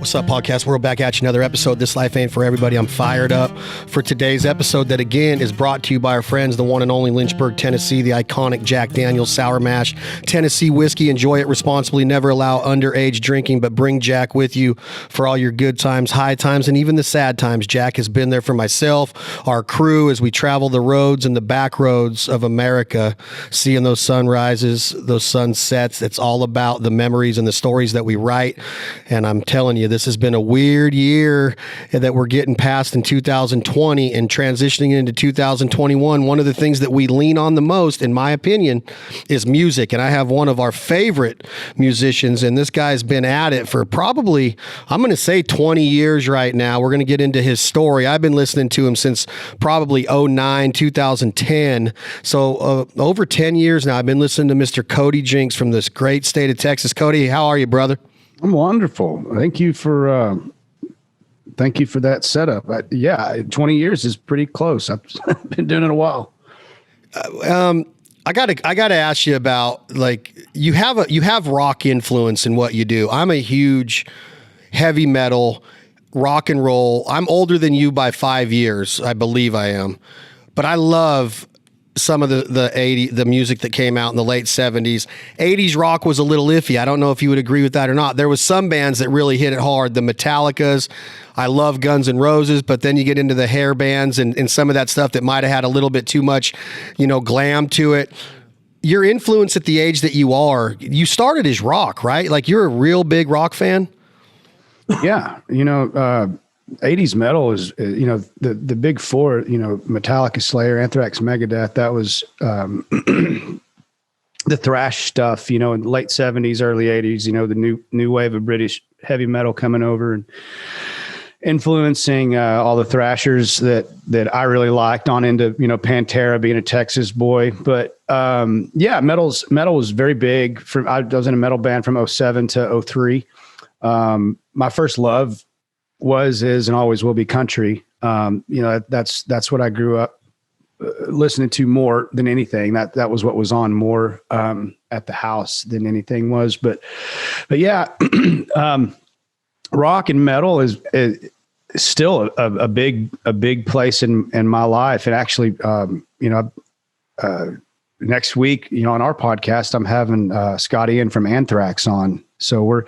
What's up, podcast world? Back at you, another episode. This life ain't for everybody. I'm fired up for today's episode that, again, is brought to you by our friends, the one and only Lynchburg, Tennessee, the iconic Jack Daniel's Sour Mash Tennessee whiskey. Enjoy it responsibly. Never allow underage drinking, but bring Jack with you for all your good times, high times, and even the sad times. Jack has been there for myself, our crew, as we travel the roads and the back roads of America, seeing those sunrises, those sunsets. It's all about the memories and the stories that we write. And I'm telling you, this has been a weird year that we're getting past in 2020 and transitioning into 2021. One of the things that we lean on the most, in my opinion, is music. And I have one of our favorite musicians, and this guy's been at it for probably, I'm going to say 20 years right now. We're going to get into his story. I've been listening to him since probably 09, 2010. So over 10 years now, I've been listening to Mr. Cody Jinks from this great state of Texas. Cody, how are you, brother? I'm wonderful. Thank you for that setup. 20 years is pretty close. I've been doing it a while. I gotta ask you about, like, you have rock influence in what you do. I'm a huge heavy metal, rock and roll. I'm older than you by 5 years. I believe I am, but I love some of the music that came out in the late 70s. 80s rock was a little iffy. I don't know if you would agree with that or not. There was some bands that really hit it hard. The Metallicas. I love Guns N' Roses, but then you get into the hair bands and some of that stuff that might have had a little bit too much, glam to it. Your influence at the age that you started as rock, right? Like, you're a real big rock fan? Yeah. 80s metal is, the big four, Metallica, Slayer, Anthrax, Megadeth. That was the thrash stuff, in the late 70s, early 80s, the new wave of British heavy metal coming over and influencing all the thrashers that I really liked on into, Pantera, being a Texas boy. But metal was very big. I was in a metal band from 07 to 03. My first love is and always will be country. That's what I grew up listening to more than anything. That was what was on more at the house than anything was. But yeah, rock and metal is still a big place in my life. And actually, next week, on our podcast, I'm having Scott Ian from Anthrax on. So we're,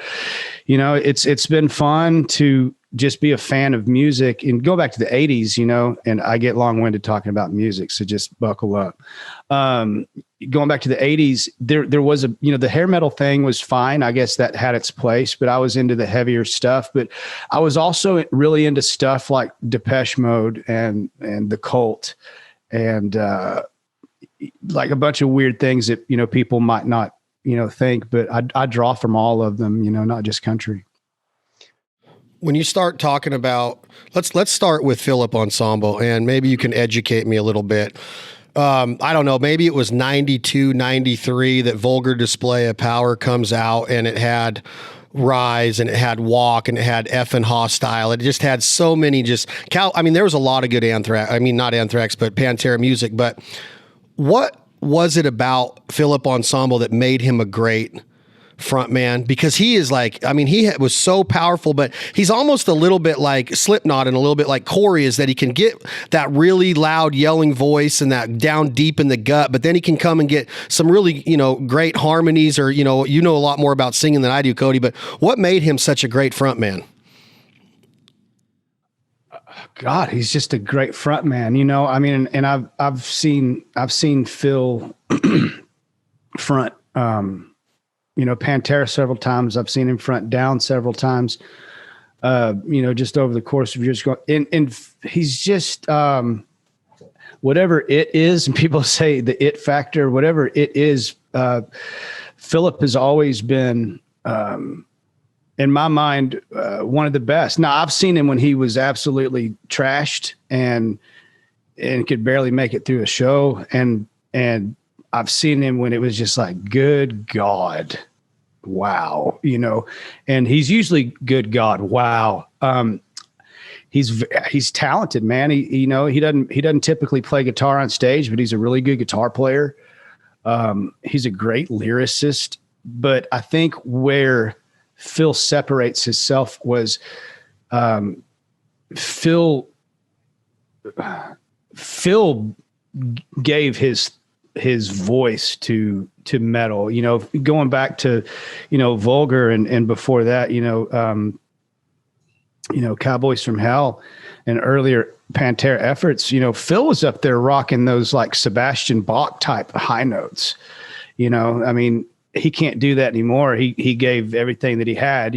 it's been fun to just be a fan of music and go back to the 80s, and I get long-winded talking about music, so just buckle up. Going back to the 80s, there was the hair metal thing was fine. I guess that had its place, but I was into the heavier stuff. But I was also really into stuff like Depeche Mode and the Cult and like a bunch of weird things that, people might not, think, but I draw from all of them, not just country. When you start talking about, let's start with Philip Ensemble, and maybe you can educate me a little bit. I don't know, maybe it was 92, 93 that Vulgar Display of Power comes out, and it had Rise, and it had Walk, and it had Effin' Hostile. It just had so many there was a lot of good not Anthrax, but Pantera music. But what was it about Philip Ensemble that made him a great frontman? Because he is he was so powerful, but he's almost a little bit like Slipknot and a little bit like Corey, is that he can get that really loud yelling voice and that down deep in the gut, but then he can come and get some really, great harmonies, or, a lot more about singing than I do, Cody, but what made him such a great frontman? God, he's just a great frontman, and I've seen Phil front, Pantera several times. I've seen him front down several times, just over the course of years. And he's just, whatever it is, and people say the it factor, whatever it is, Philip has always been, in my mind, one of the best. Now, I've seen him when he was absolutely trashed and could barely make it through a show. And I've seen him when it was just like, good God, wow, and he's usually good God, wow. He's talented, man. He doesn't typically play guitar on stage, but he's a really good guitar player. He's a great lyricist, but I think where Phil separates himself was Phil gave his voice to metal, going back to, Vulgar and before that, Cowboys from Hell and earlier Pantera efforts, Phil was up there rocking those like Sebastian Bach type high notes, I mean, he can't do that anymore. He gave everything that he had,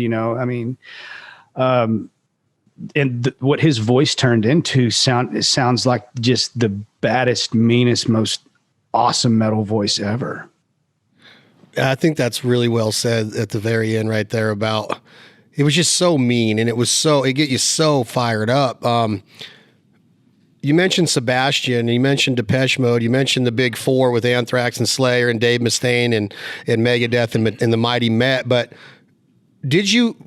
what his voice turned into sounds like just the baddest, meanest, most awesome metal voice ever. I think that's really well said at the very end right there about, it was just so mean, and it get you so fired up. You mentioned Sebastian, you mentioned Depeche Mode, you mentioned the Big Four with Anthrax and Slayer and Dave Mustaine and Megadeth and the Mighty Met, but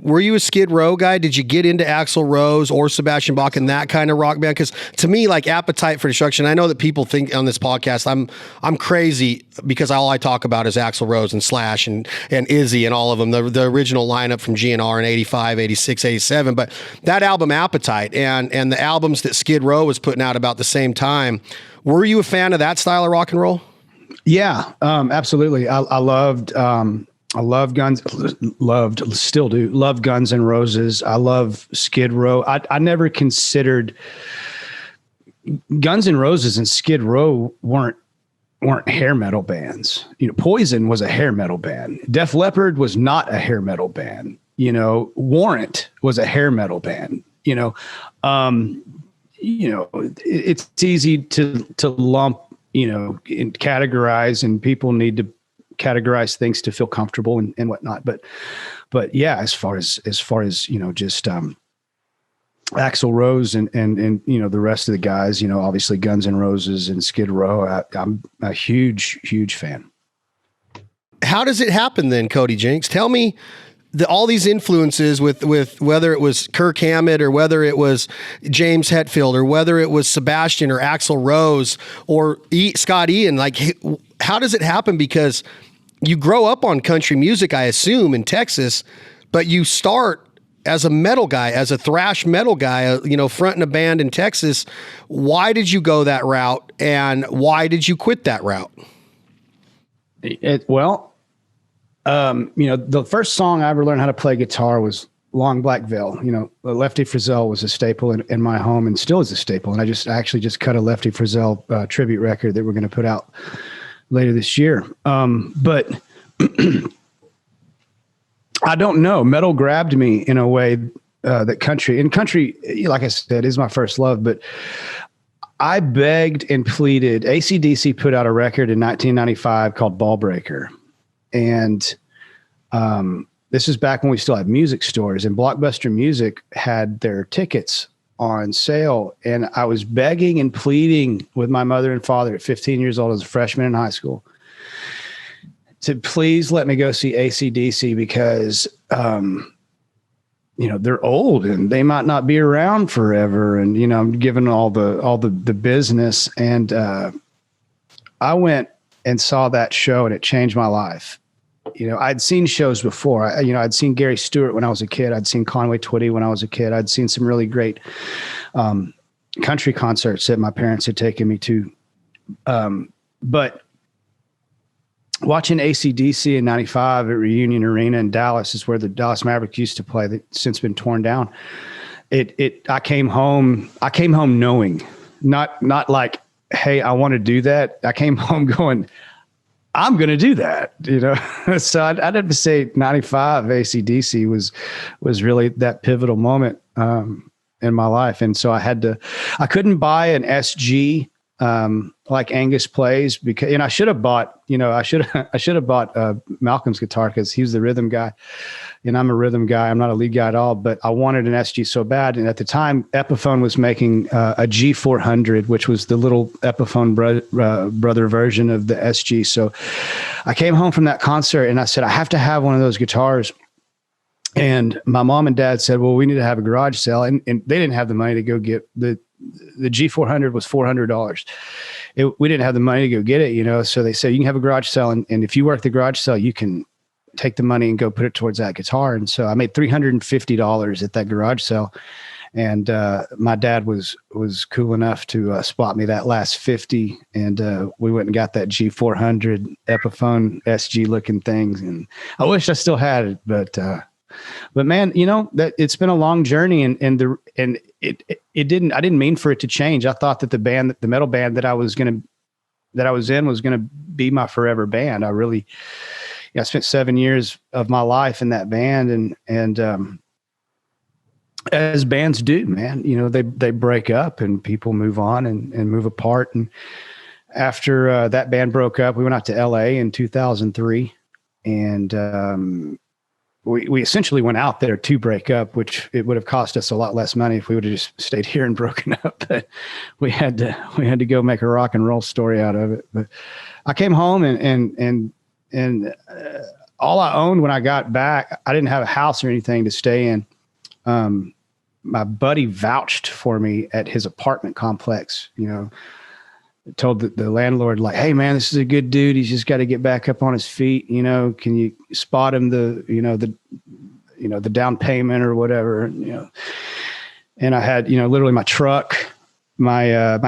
were you a Skid Row guy? Did you get into Axl Rose or Sebastian Bach and that kind of rock band? Because to me, like Appetite for Destruction, I know that people think on this podcast I'm crazy because all I talk about is Axl Rose and Slash and Izzy and all of them, the original lineup from GNR in 85, 86, 87. But that album Appetite and the albums that Skid Row was putting out about the same time, were you a fan of that style of rock and roll? Yeah, absolutely. I loved still do love Guns N' Roses. I love Skid Row. I never considered Guns N' Roses and Skid Row weren't hair metal bands. Poison was a hair metal band. Def Leppard was not a hair metal band. Warrant was a hair metal band. It's easy to lump, and categorize, and people need to categorize things to feel comfortable and whatnot. But yeah, as far as just Axl Rose and the rest of the guys, obviously Guns N' Roses and Skid Row, I'm a huge fan. How does it happen then, Cody Jinks? Tell me all these influences with whether it was Kirk Hammett or whether it was James Hetfield or whether it was Sebastian or Axl Rose or Scott Ian, like how does it happen? Because you grow up on country music, I assume, in Texas, but you start as a metal guy, as a thrash metal guy, fronting a band in Texas. Why did you go that route, and why did you quit that route? The first song I ever learned how to play guitar was Long Black Veil. Lefty Frizzell was a staple in my home and still is a staple. And I actually just cut a Lefty Frizzell tribute record that we're going to put out later this year. But I don't know. Metal grabbed me in a way that country, like I said, is my first love. But I begged and pleaded. AC/DC put out a record in 1995 called Ball Breaker. And this is back when we still had music stores, and Blockbuster Music had their tickets on sale. And I was begging and pleading with my mother and father at 15 years old as a freshman in high school to please let me go see AC/DC because, they're old and they might not be around forever. And, I'm given all the business. And I went and saw that show, and it changed my life. I'd seen shows before. I'd seen Gary Stewart when I was a kid. I'd seen Conway Twitty when I was a kid. I'd seen some really great country concerts that my parents had taken me to. But watching AC/DC in 95 at Reunion Arena in Dallas is where the Dallas Mavericks used to play, that's since been torn down. I came home knowing, not like, hey, I want to do that. I came home going, I'm going to do that, So I'd have to say 95 AC/DC was really that pivotal moment in my life. And so I couldn't buy an SG like Angus plays because, I should have bought, Malcolm's guitar because he was the rhythm guy and I'm a rhythm guy. I'm not a lead guy at all, but I wanted an SG so bad. And at the time Epiphone was making a G400, which was the little Epiphone brother version of the SG. So I came home from that concert and I said, I have to have one of those guitars. And my mom and dad said, well, we need to have a garage sale. And they didn't have the money to go get the G400 was $400. We didn't have the money to go get it, So they said, you can have a garage sale. And if you work the garage sale, you can take the money and go put it towards that guitar. And so I made $350 at that garage sale. And my dad was cool enough to spot me that last 50. And we went and got that G400 Epiphone SG looking things. And I wish I still had it, but man, you know, that it's been a long journey, and it didn't, I didn't mean for it to change. I thought that the metal band that I was in was going to be my forever band. I really, I spent 7 years of my life in that band, and as bands do, man, you know, they break up and people move on and move apart. And after that band broke up, we went out to LA in 2003, and we essentially went out there to break up, which it would have cost us a lot less money if we would have just stayed here and broken up. But we had to go make a rock and roll story out of it. But I came home and all I owned when I got back, I didn't have a house or anything to stay in. My buddy vouched for me at his apartment complex, you know, told the landlord, like, hey man, this is a good dude. He's just got to get back up on his feet. You know, can you spot him the down payment or whatever? And I had, literally my truck, my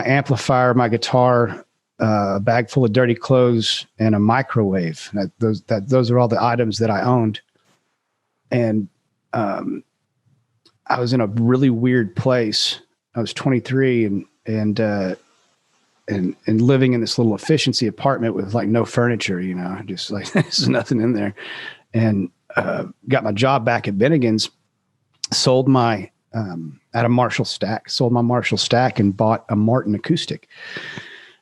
amplifier, my guitar, a bag full of dirty clothes, and a microwave. Those are all the items that I owned. And, I was in a really weird place. I was 23 and living in this little efficiency apartment with like no furniture, just like there's nothing in there. And got my job back at Bennigan's, sold my at a Marshall stack, sold my Marshall stack and bought a Martin acoustic.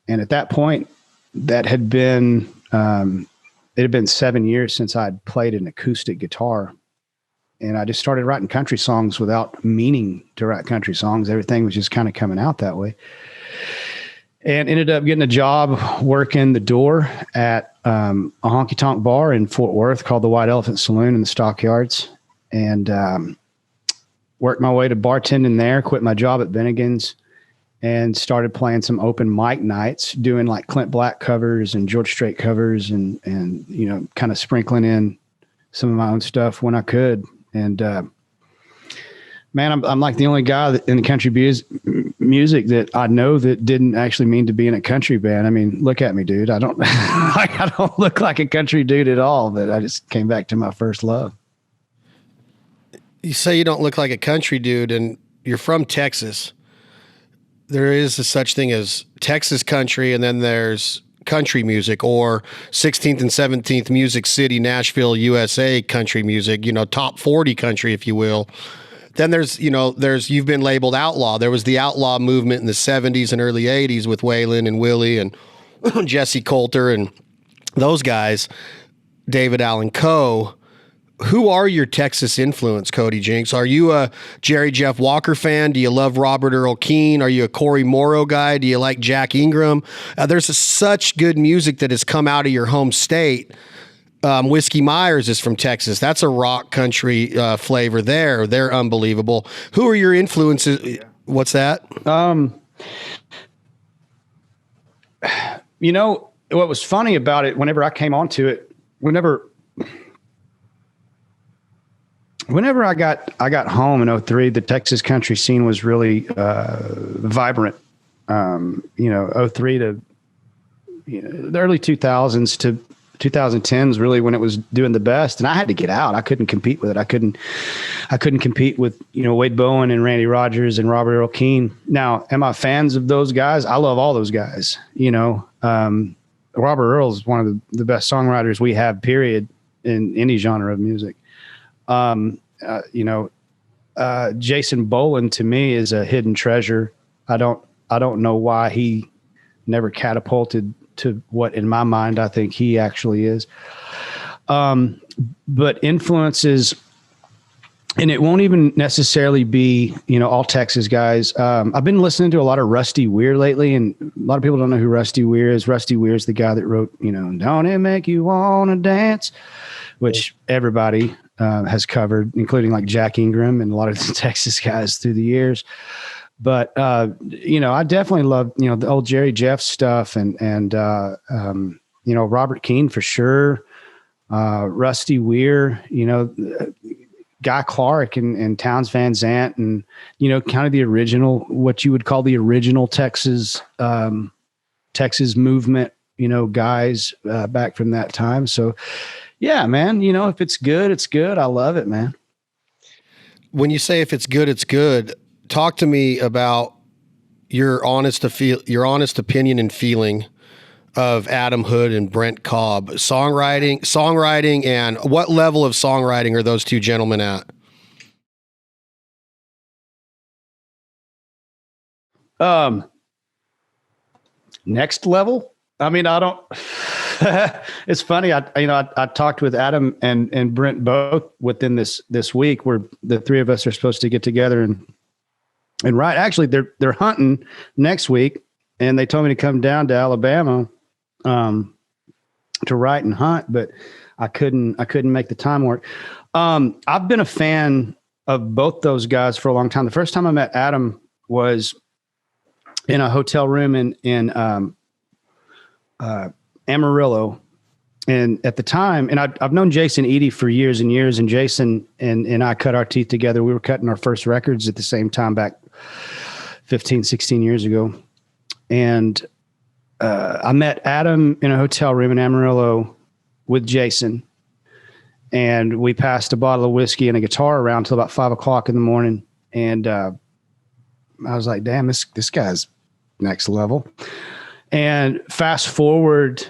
And at that point, that had been it had been 7 years since I'd played an acoustic guitar. And I just started writing country songs without meaning to write country songs. Everything was just kind of coming out that way. And ended up getting a job working the door at a honky tonk bar in Fort Worth called the White Elephant Saloon in the Stockyards. And worked my way to bartending there, quit my job at Bennigan's, and started playing some open mic nights, doing like Clint Black covers and George Strait covers and kind of sprinkling in some of my own stuff when I could. And man, I'm like the only guy in the country music that I know that didn't actually mean to be in a country band. I mean, look at me, dude. I don't I don't look like a country dude at all, but I just came back to my first love. You say you don't look like a country dude, and you're from Texas. There is a such thing as Texas country, and then there's country music, or 16th and 17th Music City, Nashville, USA country music, top 40 country, if you will. Then there's you've been labeled outlaw. There was the outlaw movement in the 70s and early 80s with Waylon and Willie and Jesse Coulter and those guys, David Allan Coe. Who are your Texas influence, Cody Jinks? Are you a Jerry Jeff Walker fan? Do you love Robert Earl Keen? Are you a Corey Morrow guy? Do you like Jack Ingram? There's such good music that has come out of your home state. Whiskey Myers is from Texas. That's a rock country flavor there. They're unbelievable. Who are your influences? What's that? What was funny about it, whenever I came onto it, whenever I got home in 2003, the Texas country scene was really vibrant. 2003 to the early 2000s to 2010s, really when it was doing the best. And I had to get out. I couldn't compete with it. I couldn't compete with Wade Bowen and Randy Rogers and Robert Earl Keen. Now, am I fans of those guys? I love all those guys. Robert Earl is one of the best songwriters we have, period, in any genre of music. Jason Boland to me is a hidden treasure. I don't know why he never catapulted to what in my mind I think he actually is. But influences, and it won't even necessarily be, all Texas guys. I've been listening to a lot of Rusty Weir lately, and a lot of people don't know who Rusty Weir is. Rusty Weir is the guy that wrote, Don't It Make You Wanna Dance, which everybody has covered, including like Jack Ingram and a lot of the Texas guys through the years. But, I definitely love, the old Jerry Jeff stuff and Robert Keen for sure. Rusty Weir, Guy Clark and Towns Van Zandt, and kind of the original, what you would call the original Texas movement, guys back from that time. So yeah, man, if it's good, it's good. I love it, man. When you say if it's good, it's good, talk to me about your honest opinion and feeling of Adam Hood and Brent Cobb, songwriting, and what level of songwriting are those two gentlemen at? Next level. I mean, I don't, it's funny. I talked with Adam and Brent both within this week, where the three of us are supposed to get together and write. Actually, they're hunting next week, and they told me to come down to Alabama to write and hunt, but I couldn't make the time work. I've been a fan of both those guys for a long time. The first time I met Adam was in a hotel room in Amarillo. And at the time, and I've known Jason Eady for years and years, and Jason and I cut our teeth together. We were cutting our first records at the same time back 15, 16 years ago. And I met Adam in a hotel room in Amarillo with Jason, and we passed a bottle of whiskey and a guitar around till about 5 o'clock in the morning. And I was like, damn, this guy's next level. And fast forward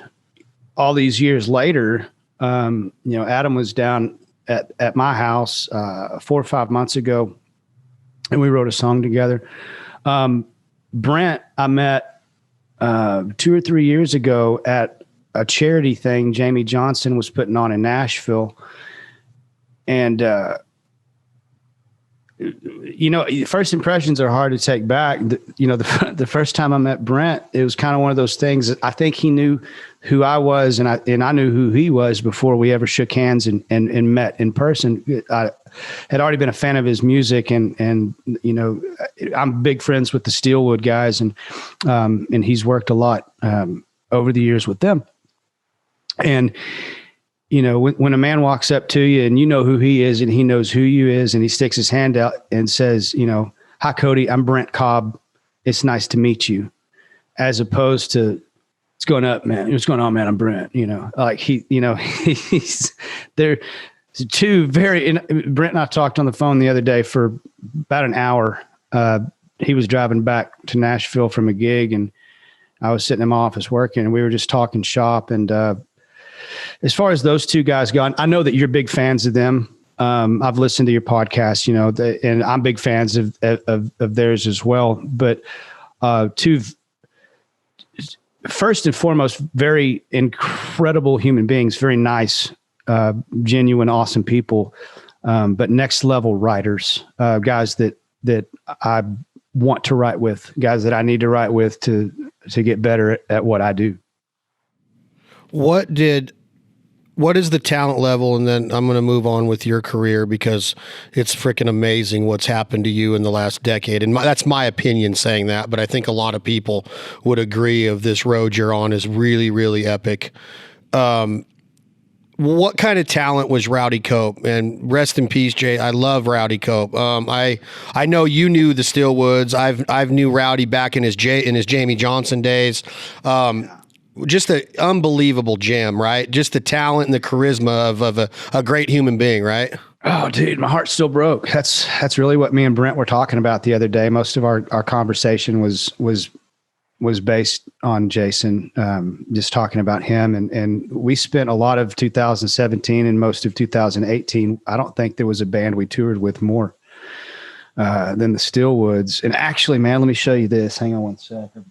all these years later, Adam was down at my house 4 or 5 months ago, and we wrote a song together. Brent, I met 2 or 3 years ago at a charity thing Jamie Johnson was putting on in Nashville. And, first impressions are hard to take back. The first time I met Brent, it was kind of one of those things that I think he knew who I was, and I knew who he was before we ever shook hands and met in person. I had already been a fan of his music, and I'm big friends with the Steelwood guys, and he's worked a lot over the years with them. And when a man walks up to you and you know who he is and he knows who you is, and he sticks his hand out and says, hi, Cody, I'm Brent Cobb. It's nice to meet you. As opposed to, what's going up, man? What's going on, man? I'm Brent, he's there. Two Brent and I talked on the phone the other day for about an hour. He was driving back to Nashville from a gig, and I was sitting in my office working, and we were just talking shop. And, as far as those two guys go, I know that you're big fans of them. I've listened to your podcast, and I'm big fans of theirs as well. But two, first and foremost, very incredible human beings, very nice, genuine, awesome people, but next level writers, guys that I want to write with, guys that I need to write with to get better at what I do. What is the talent level? And then I'm going to move on with your career, because it's freaking amazing what's happened to you in the last decade. And that's my opinion saying that, but I think a lot of people would agree of this road you're on is really, really epic. What kind of talent was Rowdy Cope? And rest in peace, Jay. I love Rowdy Cope. I know you knew the Steelwoods. I've knew Rowdy back in his Jamie Johnson days. Just an unbelievable gem, right? Just the talent and the charisma of a great human being, right? Oh, dude, my heart still broke. That's really what me and Brent were talking about the other day. Most of our conversation was based on Jason, just talking about him. And we spent a lot of 2017 and most of 2018. I don't think there was a band we toured with more than the Steelwoods. And actually, man, let me show you this. Hang on one second.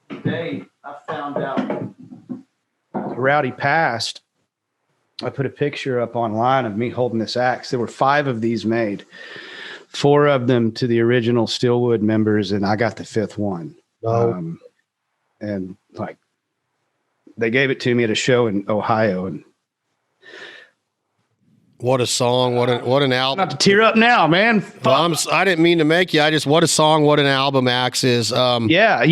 Today, I found out Rowdy passed. I put a picture up online of me holding this axe. There were 5 of these made, 4 of them to the original Steelwood members, and I got the 5th one. Oh. And like, they gave it to me at a show in Ohio. And what a song! What an album! Not to tear up now, man. Well, I didn't mean to make you. What a song! What an album! Axe is. Yeah,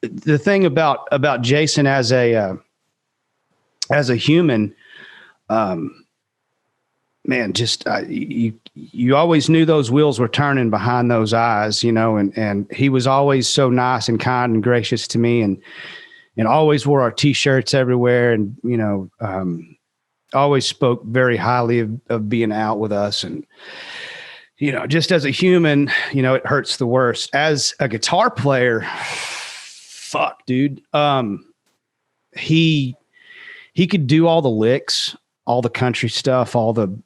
the thing about Jason as a as a human, man, just you always knew those wheels were turning behind those eyes, and he was always so nice and kind and gracious to me, and always wore our T-shirts everywhere, and always spoke very highly of being out with us. And just as a human, it hurts the worst. As a guitar player, fuck, dude. He could do all the licks, all the country stuff, all the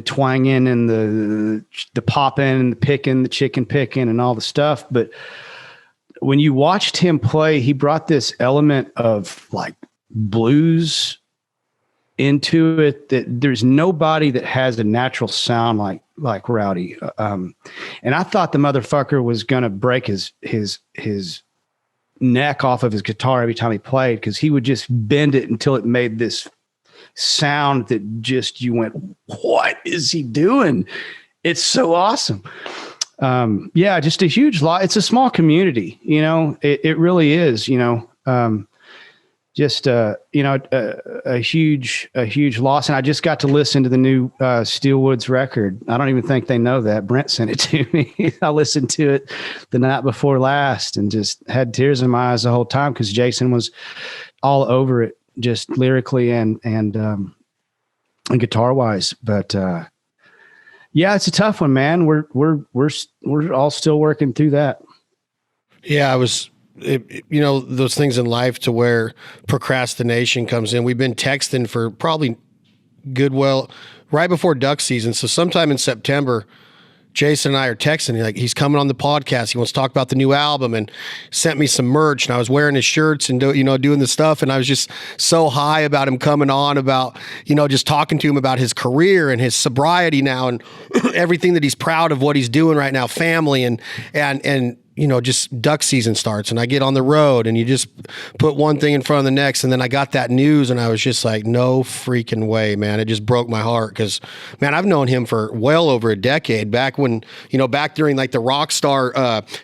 twanging and the popping and the picking, the chicken picking and all the stuff. But when you watched him play, he brought this element of like blues into it that there's nobody that has a natural sound like Rowdy. And I thought the motherfucker was going to break his neck off of his guitar every time he played, because he would just bend it until it made this sound that just, you went, what is he doing? It's so awesome. Yeah, just a huge lot. It's a small community, it really is, just a huge loss. And I just got to listen to the new Steelwoods record. I don't even think they know that. Brent sent it to me. I listened to it the night before last and just had tears in my eyes the whole time, because Jason was all over it, just lyrically and guitar wise. But yeah, it's a tough one, man. We're all still working through that. Yeah, those things in life to where procrastination comes in. We've been texting for probably right before duck season. So sometime in September, Jason and I are texting. He's coming on the podcast. He wants to talk about the new album, and sent me some merch. And I was wearing his shirts and doing the stuff. And I was just so high about him coming on, about just talking to him about his career and his sobriety now, and everything that he's proud of what he's doing right now, family and just duck season starts, and I get on the road, and you just put one thing in front of the next. And then I got that news, and I was just like, no freaking way, man. It just broke my heart, because, man, I've known him for well over a decade, back when, back during like the Rockstar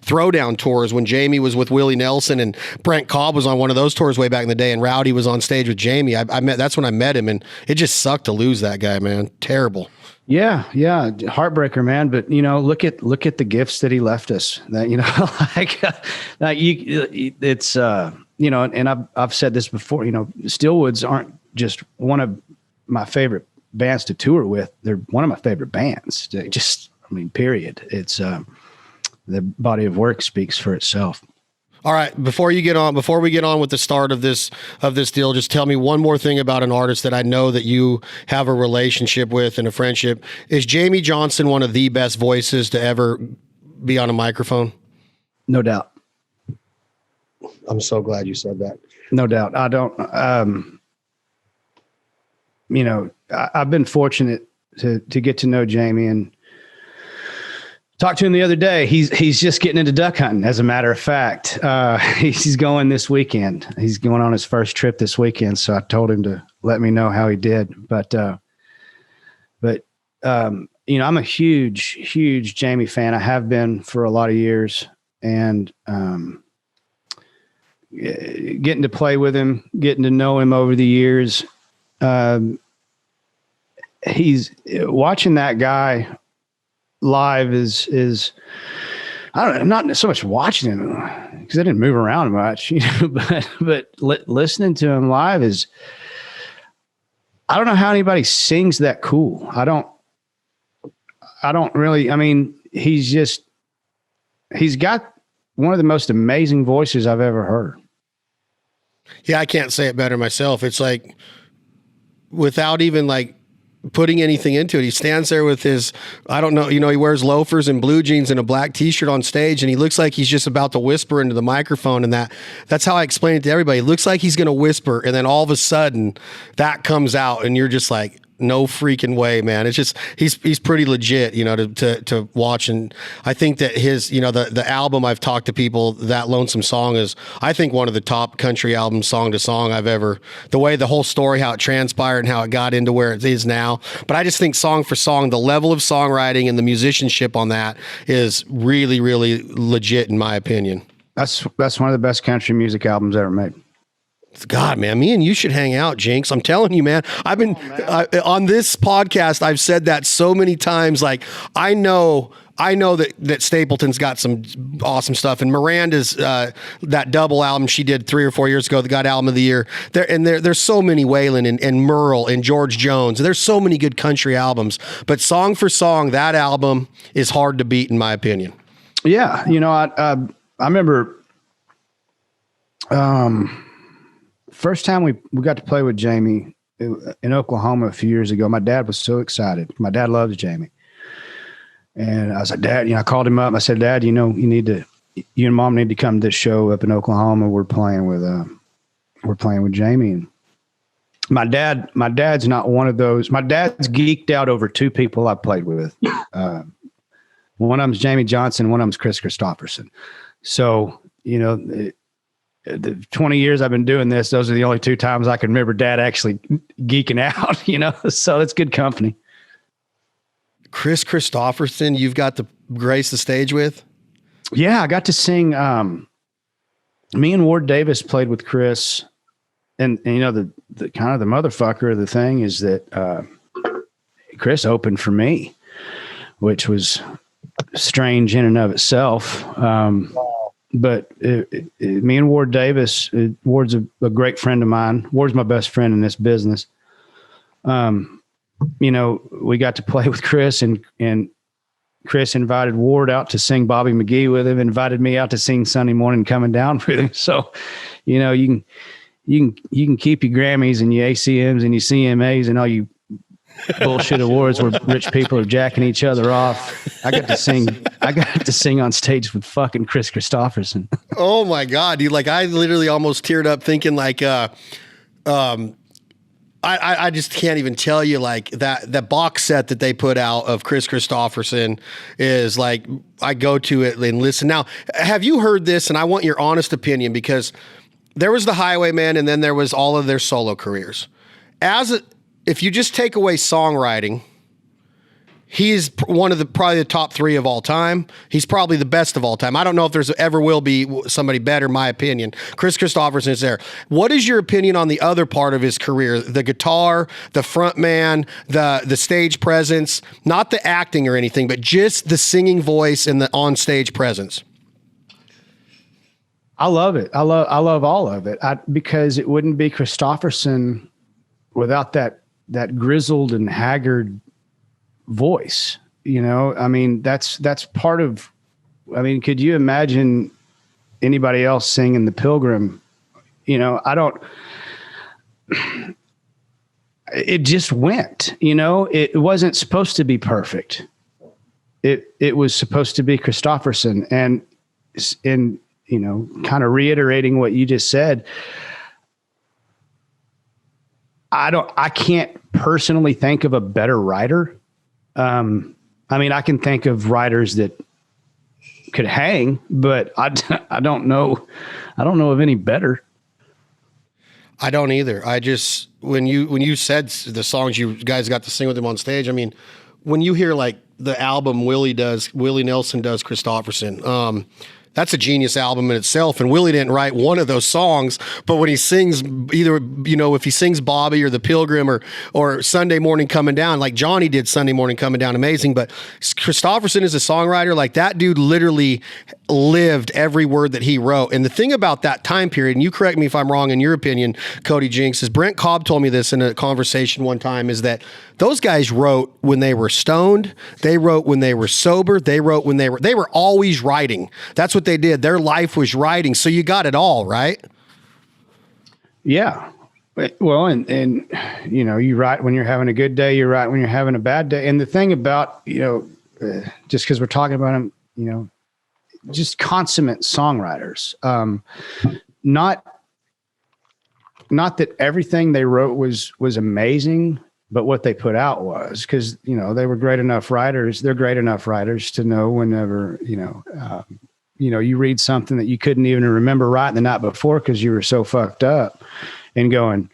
Throwdown tours, when Jamie was with Willie Nelson and Brent Cobb was on one of those tours way back in the day, and Rowdy was on stage with Jamie. That's when I met him, and it just sucked to lose that guy, man. Terrible. Yeah. Heartbreaker, man. But look at the gifts that he left us. That it's and I've said this before. Stillwoods aren't just one of my favorite bands to tour with. They're one of my favorite bands. Period. It's the body of work speaks for itself. All right, before we get on with the start of this deal, just tell me one more thing about an artist that I know that you have a relationship with and a friendship. Is Jamie Johnson one of the best voices to ever be on a microphone? No doubt. I'm so glad you said that. No doubt. I don't, I've been fortunate to get to know Jamie and talked to him the other day. He's just getting into duck hunting, as a matter of fact. He's going this weekend. He's going on his first trip this weekend. So I told him to let me know how he did. But I'm a huge Jamie fan. I have been for a lot of years, and getting to play with him, getting to know him over the years. He's watching that guy live is I don't know, not so much watching him, because I didn't move around much, but listening to him live is, I don't know how anybody sings that cool. I don't really, he's got one of the most amazing voices I've ever heard. Yeah, I can't say it better myself. It's like, without even like putting anything into it, he stands there with his, I don't know, he wears loafers and blue jeans and a black t-shirt on stage, and he looks like he's just about to whisper into the microphone. And that's how I explain it to everybody. It looks like he's going to whisper, and then all of a sudden that comes out, and you're just like, no freaking way, man. It's just, he's pretty legit, to watch. And I think that his, the album, I've talked to people, That Lonesome Song, is, I think, one of the top country albums, song to song, I've ever, the way the whole story, how it transpired and how it got into where it is now. But I just think song for song, the level of songwriting and the musicianship on that is really, really legit, in my opinion. That's one of the best country music albums ever made. God, man, me and you should hang out, Jinx. I'm telling you, man. I've been on this podcast. I've said that so many times. Like, I know that Stapleton's got some awesome stuff, and Miranda's that double album she did 3 or 4 years ago that got album of the year. There's so many, Waylon and Merle and George Jones. There's so many good country albums, but song for song, that album is hard to beat in my opinion. Yeah, I remember first time we got to play with Jamie in Oklahoma a few years ago. My dad was so excited. My dad loves Jamie. And I was like, Dad, I called him up. I said, Dad, you and Mom need to come to this show up in Oklahoma. We're playing with Jamie. And my dad's not one of those. My dad's geeked out over 2 people I played with. One of them's Jamie Johnson. One of them's Chris Christopherson. So, the 20 years I've been doing this, those are the only 2 times I can remember Dad actually geeking out, so it's good company. Chris Christopherson, you've got to grace the stage with? Yeah, I got to sing. Me and Ward Davis played with Chris, and the kind of the motherfucker of the thing is that Chris opened for me, which was strange in and of itself. But me and Ward Davis, Ward's a great friend of mine. Ward's my best friend in this business. We got to play with Chris, and Chris invited Ward out to sing Bobby McGee with him, invited me out to sing Sunday Morning Coming Down with him. So, you can keep your Grammys and your ACMs and your CMAs and all you bullshit awards where rich people are jacking each other off. I got to sing on stage with fucking Chris Christopherson. Oh my God, dude. Like, I literally almost teared up thinking like, I just can't even tell you, like, that box set that they put out of Chris Christopherson is like, I go to it and listen. Now, have you heard this? And I want your honest opinion, because there was the Highwaymen and then there was all of their solo careers. If you just take away songwriting, he's one of probably the top 3 of all time. He's probably the best of all time. I don't know if there's ever will be somebody better, in my opinion. Chris Christopherson is there. What is your opinion on the other part of his career? The guitar, the front man, the stage presence, not the acting or anything, but just the singing voice and the on-stage presence. I love it. I love all of it. Because it wouldn't be Christopherson without that grizzled and haggard voice. That's part of, could you imagine anybody else singing The Pilgrim? It just went, it wasn't supposed to be perfect. It was supposed to be Christopherson, and kind of reiterating what you just said, I can't personally think of a better writer. I can think of writers that could hang, but I don't know of any better. I don't either. I just, when you said the songs you guys got to sing with him on stage, when you hear like the album Willie Nelson does Christopherson, that's a genius album in itself. And Willie didn't write one of those songs, but when he sings either, if he sings Bobby or The Pilgrim or Sunday Morning Coming Down, like Johnny did Sunday Morning Coming Down, amazing. But Christopherson is a songwriter. Like, that dude literally lived every word that he wrote. And the thing about that time period, and you correct me if I'm wrong in your opinion, Cody Jinks, is Brent Cobb told me this in a conversation one time, is that those guys wrote when they were stoned. They wrote when they were sober. They wrote when they were always writing. That's what they did. Their life was writing. So you got it all, right? Yeah. Well, and you write when you're having a good day, you write when you're having a bad day. And the thing about, just because we're talking about them, just consummate songwriters, not that everything they wrote was amazing, but what they put out was, because, they were great enough writers. They're great enough writers to know whenever, you read something that you couldn't even remember writing the night before because you were so fucked up, and going,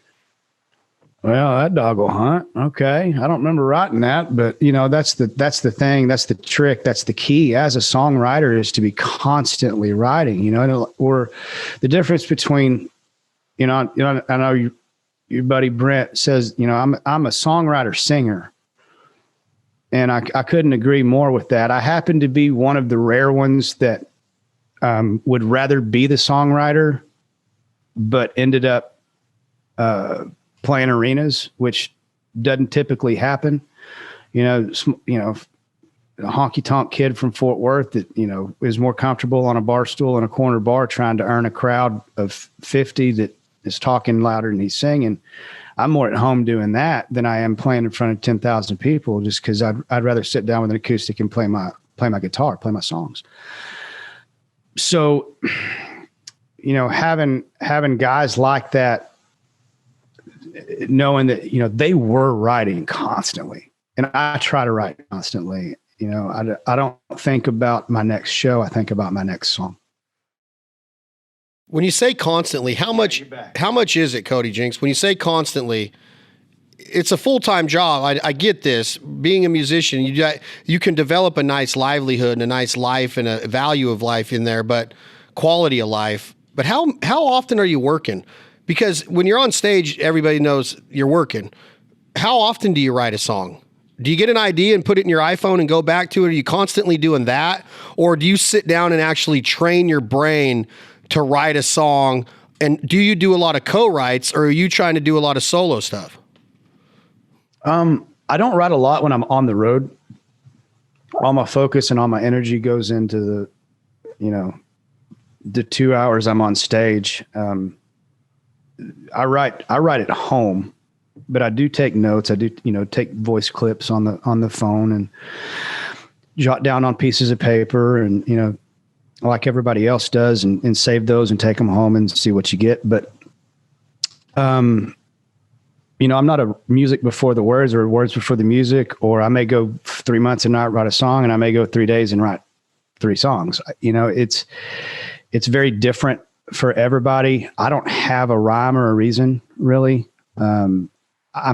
well, that dog will hunt. Okay. I don't remember writing that, but that's the thing. That's the trick. That's the key as a songwriter, is to be constantly writing, or the difference between, I know your buddy Brent says, I'm a songwriter singer. And I couldn't agree more with that. I happen to be one of the rare ones that would rather be the songwriter, but ended up playing arenas, which doesn't typically happen. A honky tonk kid from Fort Worth that, is more comfortable on a bar stool in a corner bar trying to earn a crowd of 50 that is talking louder than he's singing. I'm more at home doing that than I am playing in front of 10,000 people, just because I'd rather sit down with an acoustic and play my guitar, play my songs. So, having guys like that, knowing that, they were writing constantly, and I try to write constantly. I don't think about my next show. I think about my next song. When you say constantly, how much is it, Cody Jinks? When you say constantly, it's a full-time job. I get this. Being a musician, you can develop a nice livelihood and a nice life and a value of life in there, but quality of life. But how often are you working? Because when you're on stage, everybody knows you're working. How often do you write a song? Do you get an idea and put it in your iPhone and go back to it? Are you constantly doing that? Or do you sit down and actually train your brain to write a song? And do you do a lot of co-writes, or are you trying to do a lot of solo stuff? I don't write a lot when I'm on the road. All my focus and all my energy goes into the 2 hours I'm on stage. I write at home, but I do take notes. I do, take voice clips on the phone and jot down on pieces of paper and, like everybody else does, and save those and take them home and see what you get. But, I'm not a music before the words or words before the music, or I may go 3 months and not write a song, and I may go 3 days and write 3 songs. It's very different for everybody. I don't have a rhyme or a reason, really. I'm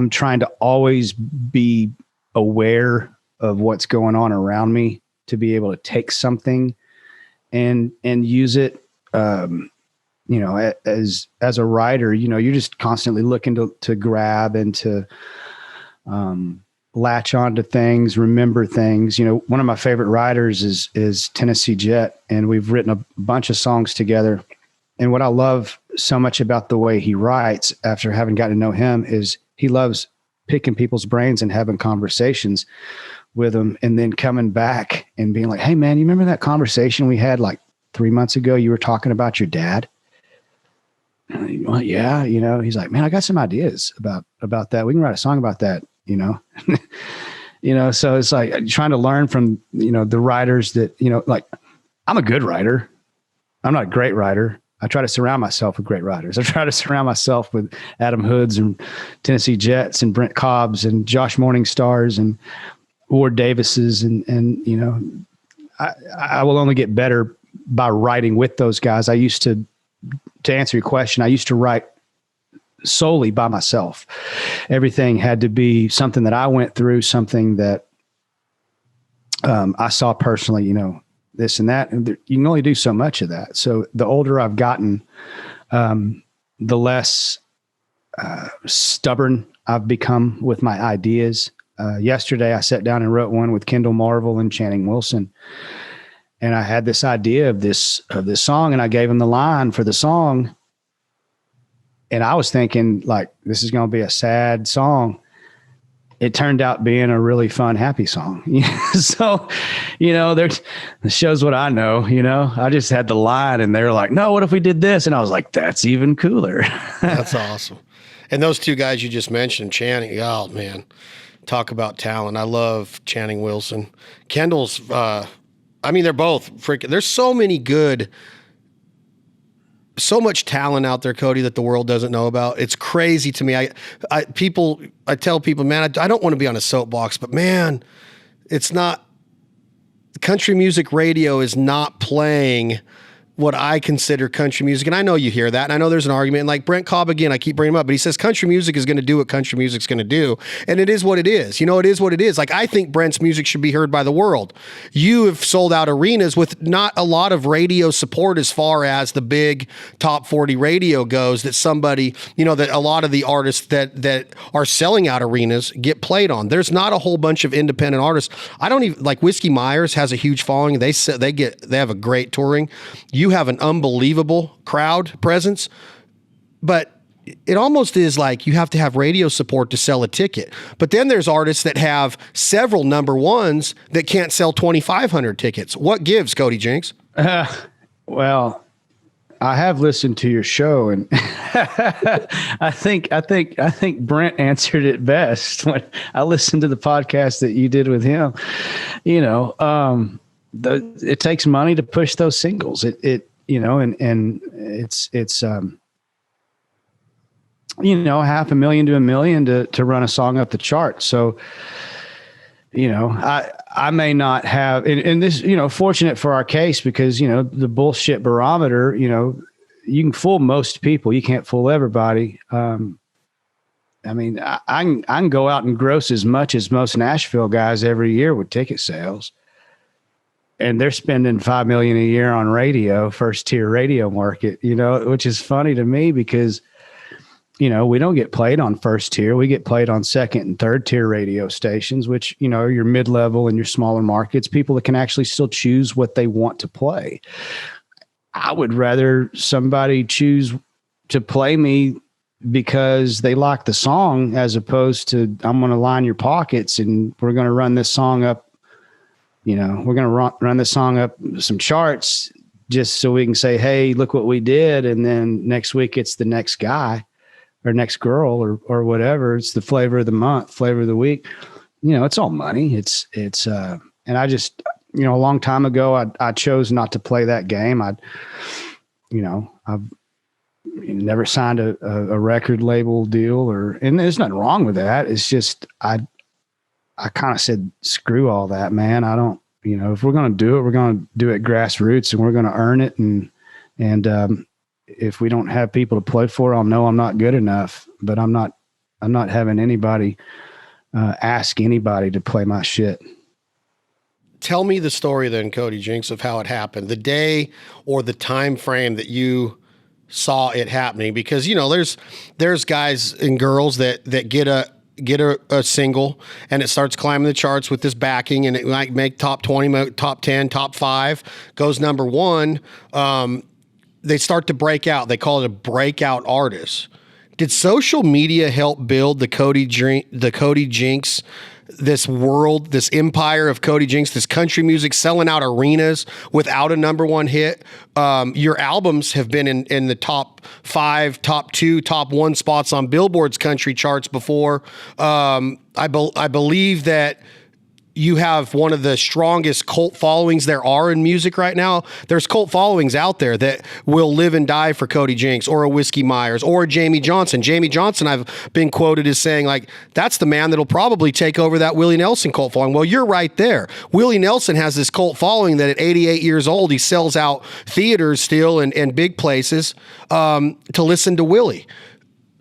trying to always be aware of what's going on around me to be able to take something and use it. As a writer, you're just constantly looking to grab and to latch onto things, remember things. One of my favorite writers is Tennessee Jet, and we've written a bunch of songs together. And what I love so much about the way he writes, after having gotten to know him, is he loves picking people's brains and having conversations with them, and then coming back and being like, "Hey man, you remember that conversation we had like 3 months ago? You were talking about your dad." Well, yeah, he's like, "Man, I got some ideas about that. We can write a song about that." So it's like trying to learn from, the writers that, like, I'm a good writer. I'm not a great writer. I try to surround myself with great writers. I try to surround myself with Adam Hoods and Tennessee Jets and Brent Cobbs and Josh Morningstars and Ward Davises. And I will only get better by writing with those guys. I used to answer your question, I used to write solely by myself. Everything had to be something that I went through, something that I saw personally, this and that. And you can only do so much of that. So the older I've gotten, the less stubborn I've become with my ideas. Yesterday, I sat down and wrote one with Kendall Marvel and Channing Wilson. And I had this idea of this song, and I gave him the line for the song. And I was thinking, like, this is going to be a sad song. It turned out being a really fun, happy song. So, it shows what I know, I just had the line, and they're like, "No, what if we did this?" And I was like, "That's even cooler." That's awesome. And those two guys you just mentioned, Channing, oh man, talk about talent. I love Channing Wilson. Kendall's, they're both freaking, there's so much talent out there, Cody, that the world doesn't know about. It's crazy to me. I tell people, man, I don't want to be on a soapbox, but man, it's not, country music radio is not playing what I consider country music. And I know you hear that. And I know there's an argument. And like Brent Cobb, again, I keep bringing him up, but he says country music is going to do what country music's going to do. And it is what it is. You know, it is what it is. Like, I think Brent's music should be heard by the world. You have sold out arenas with not a lot of radio support as far as the big top 40 radio goes, that somebody, you know, that a lot of the artists that are selling out arenas get played on. There's not a whole bunch of independent artists. I don't even, like, Whiskey Myers has a huge following. They have a great touring. You have an unbelievable crowd presence, but it almost is like you have to have radio support to sell a ticket. But then there's artists that have several number ones that can't sell 2,500 tickets. What gives, Cody Jinks? Well, I have listened to your show, and I think Brent answered it best when I listened to the podcast that you did with him. You know, it takes money to push those singles. It you know, and it's you know, $500,000 to $1 million to run a song up the chart. So, you know, I may not have, and this, you know, fortunate for our case, because, you know, the bullshit barometer, you know, you can fool most people. You can't fool everybody. I mean, I can go out and gross as much as most Nashville guys every year with ticket sales. And they're spending $5 million a year on radio, first tier radio market, you know, which is funny to me because, you know, we don't get played on first tier. We get played on second and third tier radio stations, which, you know, your mid-level and your smaller markets, people that can actually still choose what they want to play. I would rather somebody choose to play me because they like the song, as opposed to, I'm going to line your pockets and we're going to run this song up. You know, we're going to run this song up some charts just so we can say, hey, look what we did. And then next week it's the next guy or next girl or whatever. It's the flavor of the month, flavor of the week. You know, it's all money. And I just, you know, a long time ago, I chose not to play that game. I've never signed a record label deal and there's nothing wrong with that. It's just, I kind of said, screw all that, man. I don't, you know, if we're going to do it, we're going to do it grassroots and we're going to earn it. And if we don't have people to play for, I'll know I'm not good enough, but I'm not having anybody ask anybody to play my shit. Tell me the story then, Cody Jinks, of how it happened, the day or the time frame that you saw it happening, because, you know, there's guys and girls that get a single and it starts climbing the charts with this backing and it might make top 20, top 10, top 5, goes number 1. They start to break out. They call it a breakout artist. Did social media help build the Cody Jinks, this world, this empire of Cody Jinks, this country music selling out arenas without a number 1 hit? Your albums have been in the top 5, top 2, top 1 spots on Billboard's country charts before. I believe that you have one of the strongest cult followings there are in music right now. There's cult followings out there that will live and die for Cody Jinks or a Whiskey Myers or a Jamie Johnson. Jamie Johnson, I've been quoted as saying, like, that's the man that'll probably take over that Willie Nelson cult following. Well, you're right there. Willie Nelson has this cult following that at 88 years old, he sells out theaters still and big places to listen to Willie.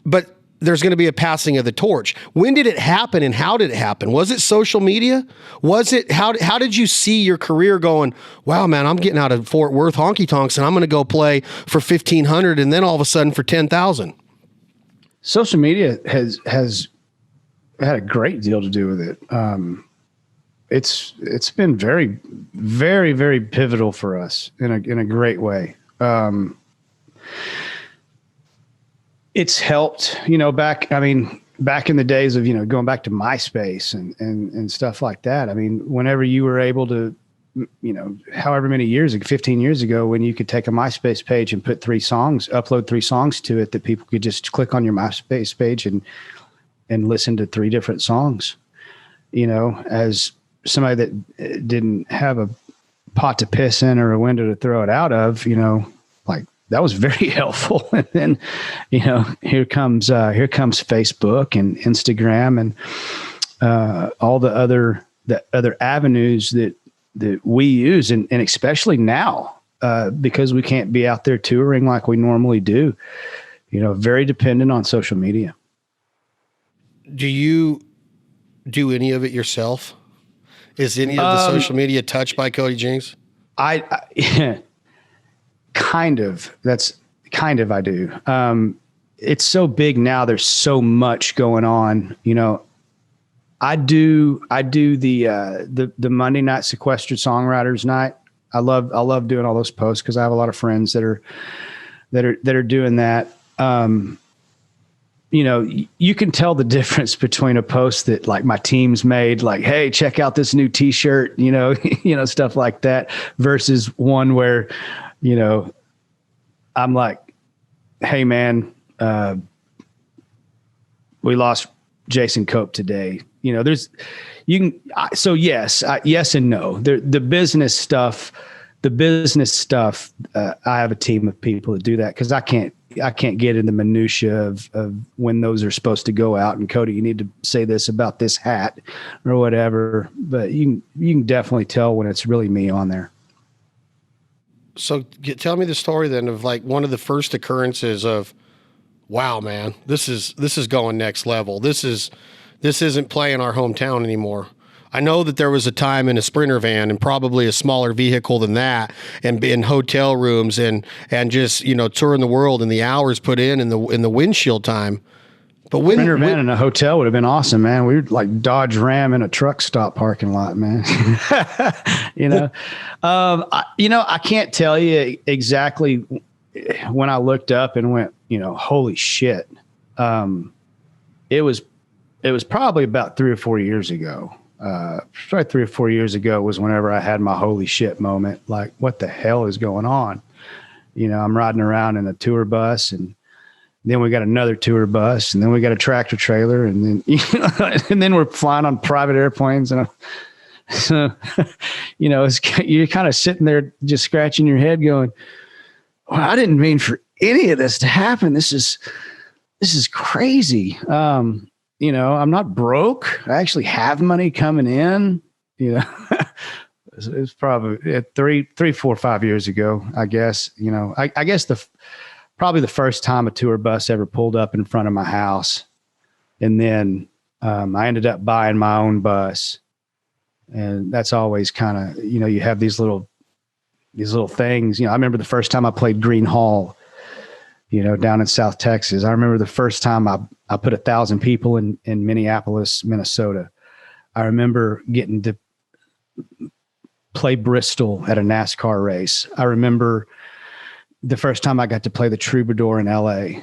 But there's going to be a passing of the torch. When did it happen and how did it happen? Was it social media? Was it, how did you see your career going, wow, man, I'm getting out of Fort Worth honky tonks and I'm going to go play for 1,500 and then all of a sudden for 10,000? Social media has had a great deal to do with it. It's been very, very, very pivotal for us in a great way. It's helped, you know, back in the days of, you know, going back to MySpace and stuff like that. I mean, whenever you were able to, you know, however many years, 15 years ago, when you could take a MySpace page and put upload 3 songs to it, that people could just click on your MySpace page and listen to 3 different songs, you know, as somebody that didn't have a pot to piss in or a window to throw it out of, you know, like, that was very helpful. And then, you know, here comes Facebook and Instagram and all the other avenues that we use. And especially now, because we can't be out there touring like we normally do. Very dependent on social media. Do you do any of it yourself? Is any of the social media touched by Cody Jinks? I kind of. I do. It's so big now. There's so much going on. I do the Monday night sequestered songwriters night. I love doing all those posts because I have a lot of friends that are doing that. You can tell the difference between a post that like my team's made, like, hey, check out this new t-shirt, stuff like that, versus one where, I'm like, hey man, we lost Jason Cope today. Yes and no. The business stuff, I have a team of people that do that because I can't get in the minutia of when those are supposed to go out. And Cody, you need to say this about this hat or whatever. But you can definitely tell when it's really me on there. So tell me the story then of like one of the first occurrences of, wow, man, this is going next level. This isn't playing our hometown anymore. I know that there was a time in a Sprinter van and probably a smaller vehicle than that, and in hotel rooms and just, touring the world and the hours put in the windshield time. But Sprinter van in a hotel would have been awesome, man. We were like Dodge Ram in a truck stop parking lot, man. I can't tell you exactly when I looked up and went, holy shit. It was probably about 3 or 4 years ago. Probably 3 or 4 years ago was whenever I had my holy shit moment. Like, what the hell is going on? I'm riding around in a tour bus, and then we got another tour bus, and then we got a tractor trailer, and then, and then we're flying on private airplanes. And so, you're kind of sitting there just scratching your head going, well, I didn't mean for any of this to happen. This is crazy. I'm not broke. I actually have money coming in, It's probably 3, 4, 5 years ago, I guess. I guess probably the first time a tour bus ever pulled up in front of my house. And then I ended up buying my own bus. And that's always kind of, you have these little things. I remember the first time I played Green Hall, down in South Texas. I remember the first time I put 1,000 people in Minneapolis, Minnesota. I remember getting to play Bristol at a NASCAR race. I remember the first time I got to play the Troubadour in LA.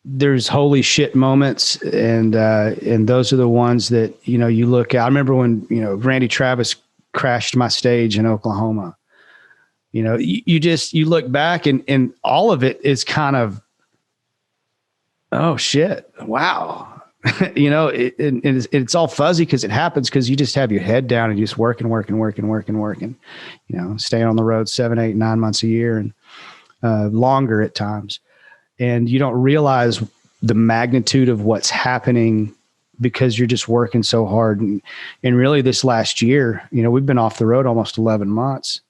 There's holy shit moments. And those are the ones that, you look at. I remember when, Randy Travis crashed my stage in Oklahoma. You look back and all of it is kind of, oh shit, wow. It's all fuzzy because it happens because you just have your head down and you just working, staying on the road 7, 8, 9 months a year and longer at times. And you don't realize the magnitude of what's happening because you're just working so hard. And really this last year, we've been off the road almost 11 months.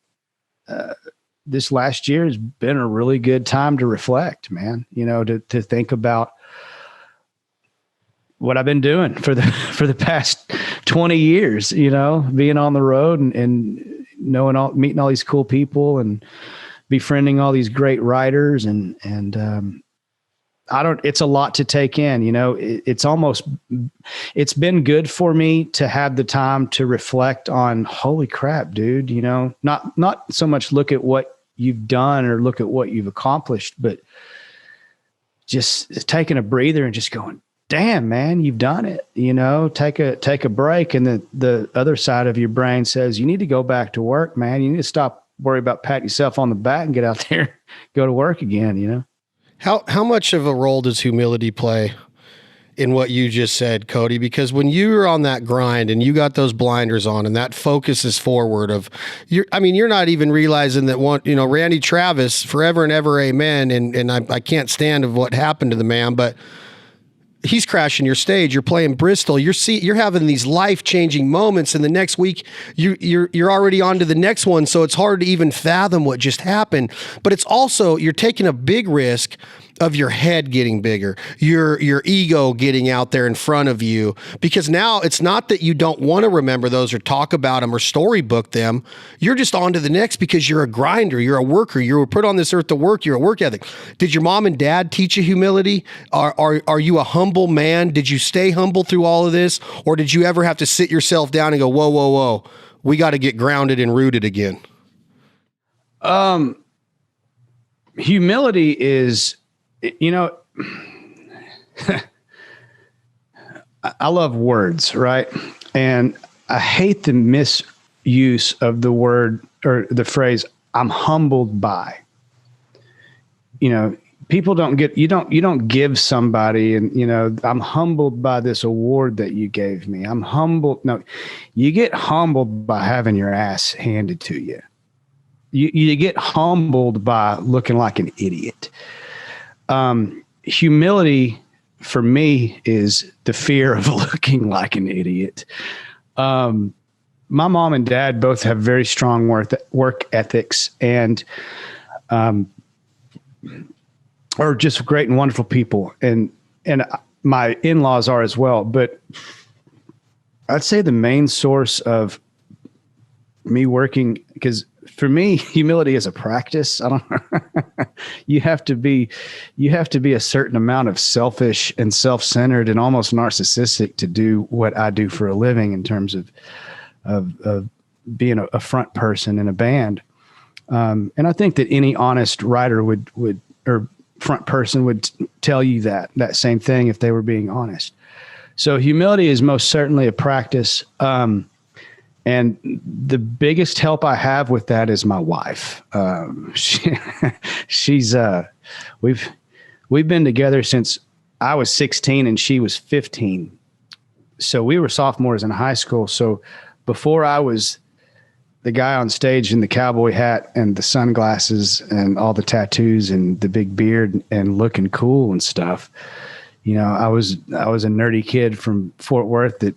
This last year has been a really good time to reflect, man, to think about what I've been doing for the past 20 years, being on the road and meeting all these cool people and befriending all these great writers. And it's a lot to take in, it's been good for me to have the time to reflect on, holy crap, dude, not so much look at what you've done or look at what you've accomplished, but just taking a breather and just going, damn, man, you've done it, take a break. And the other side of your brain says, you need to go back to work, man. You need to stop worry about patting yourself on the back and get out there, go to work again, How much of a role does humility play in what you just said, Cody? Because when you're on that grind and you got those blinders on and that focus is forward you're not even realizing that Randy Travis, forever and ever, amen. And I can't stand of what happened to the man, but he's crashing your stage. You're playing Bristol. You're having these life-changing moments, and the next week you're already on to the next one. So it's hard to even fathom what just happened. But it's also, you're taking a big risk of your head getting bigger, your ego getting out there in front of you, because now it's not that you don't want to remember those or talk about them or storybook them. You're just on to the next because you're a grinder, you're a worker, you were put on this earth to work, you're a work ethic. Did your mom and dad teach you humility? Are you a humble man? Did you stay humble through all of this? Or did you ever have to sit yourself down and go, whoa, whoa, whoa, we got to get grounded and rooted again? Humility is, you know, I love words, right? And I hate the misuse of the word or the phrase, I'm humbled by. You know, people don't get, you don't give somebody and, you know, I'm humbled by this award that you gave me. I'm humbled. No, you get humbled by having your ass handed to you. You get humbled by looking like an idiot. Humility for me is the fear of looking like an idiot. My mom and dad both have very strong work ethics and are just great and wonderful people. And my in-laws are as well. But I'd say the main source of me working, because for me, humility is a practice. I don't. You have to be a certain amount of selfish and self-centered and almost narcissistic to do what I do for a living in terms of being a front person in a band. And I think that any honest writer would or front person would tell you that same thing if they were being honest. So humility is most certainly a practice. And the biggest help I have with that is my wife. We've been together since I was 16 and she was 15. So we were sophomores in high school. So before I was the guy on stage in the cowboy hat and the sunglasses and all the tattoos and the big beard and looking cool and stuff, you know, I was a nerdy kid from Fort Worth that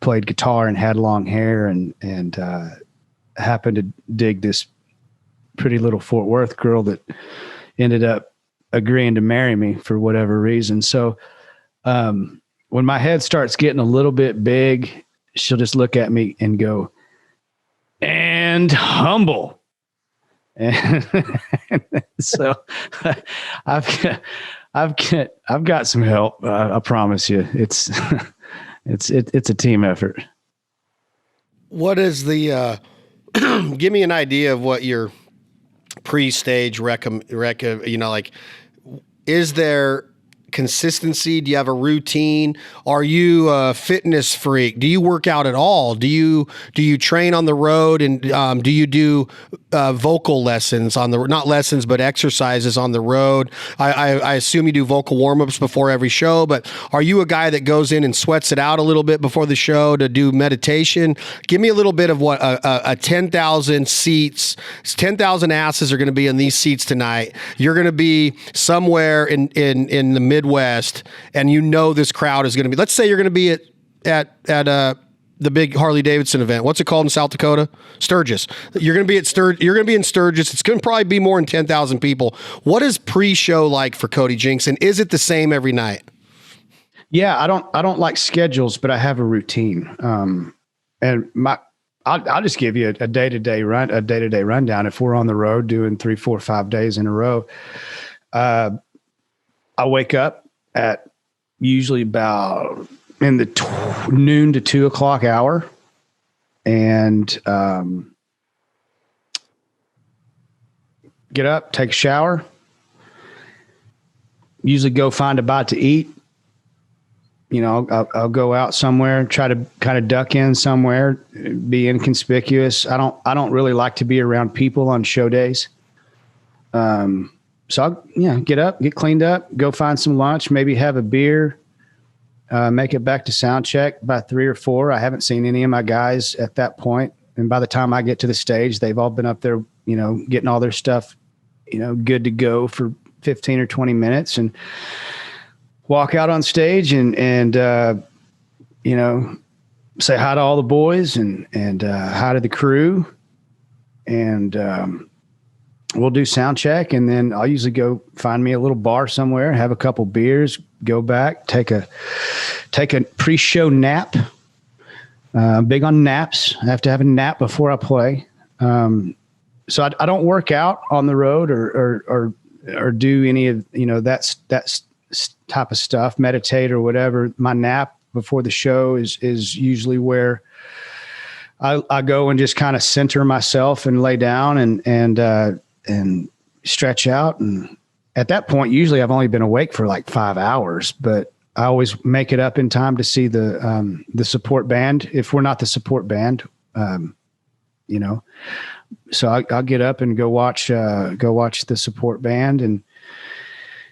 played guitar and had long hair and happened to dig this pretty little Fort Worth girl that ended up agreeing to marry me for whatever reason. So when my head starts getting a little bit big, she'll just look at me and go, and humble. And so I've got some help. I promise you. It's a team effort. What is the, give me an idea of what your pre-stage is there consistency? Do you have a routine? Are you a fitness freak? Do you work out at all? Do you train on the road? And do you do vocal lessons on the, not lessons, but exercises on the road? I assume you do vocal warm-ups before every show, but are you a guy that goes in and sweats it out a little bit before the show to do meditation? Give me a little bit of what a 10,000 seats, 10,000 asses are going to be in these seats tonight. You're going to be somewhere in the Midwest, and you know this crowd is going to be, let's say you're going to be at the big Harley Davidson event. What's it called in South Dakota? Sturgis. You're going to be you're going to be in Sturgis. It's going to probably be more than 10,000 people. What is pre-show like for Cody Jinks, and is it the same every night? Yeah, I don't like schedules, but I have a routine. And I'll just give you a day-to-day rundown. If we're on the road doing 3, 4, 5 days in a row, I wake up at usually about in the noon to 2 o'clock hour, and get up, take a shower, usually go find a bite to eat. You know, I'll go out somewhere, try to kind of duck in somewhere, be inconspicuous. I don't really like to be around people on show days. So I'll get up, get cleaned up, go find some lunch, maybe have a beer, make it back to sound check by 3 or 4. I haven't seen any of my guys at that point. And by the time I get to the stage, they've all been up there, you know, getting all their stuff, you know, good to go for 15 or 20 minutes. And walk out on stage and you know, say hi to all the boys and hi to the crew, and we'll do sound check, and then I'll usually go find me a little bar somewhere, have a couple beers, go back, take a pre-show nap. Big on naps. I have to have a nap before I play. So I don't work out on the road or do any of, you know, that's type of stuff, meditate or whatever. My nap before the show is usually where I go and just kind of center myself and lay down and stretch out. And at that point, usually I've only been awake for like 5 hours, but I always make it up in time to see the support band. If we're not the support band, you know, so I'll get up and go watch the support band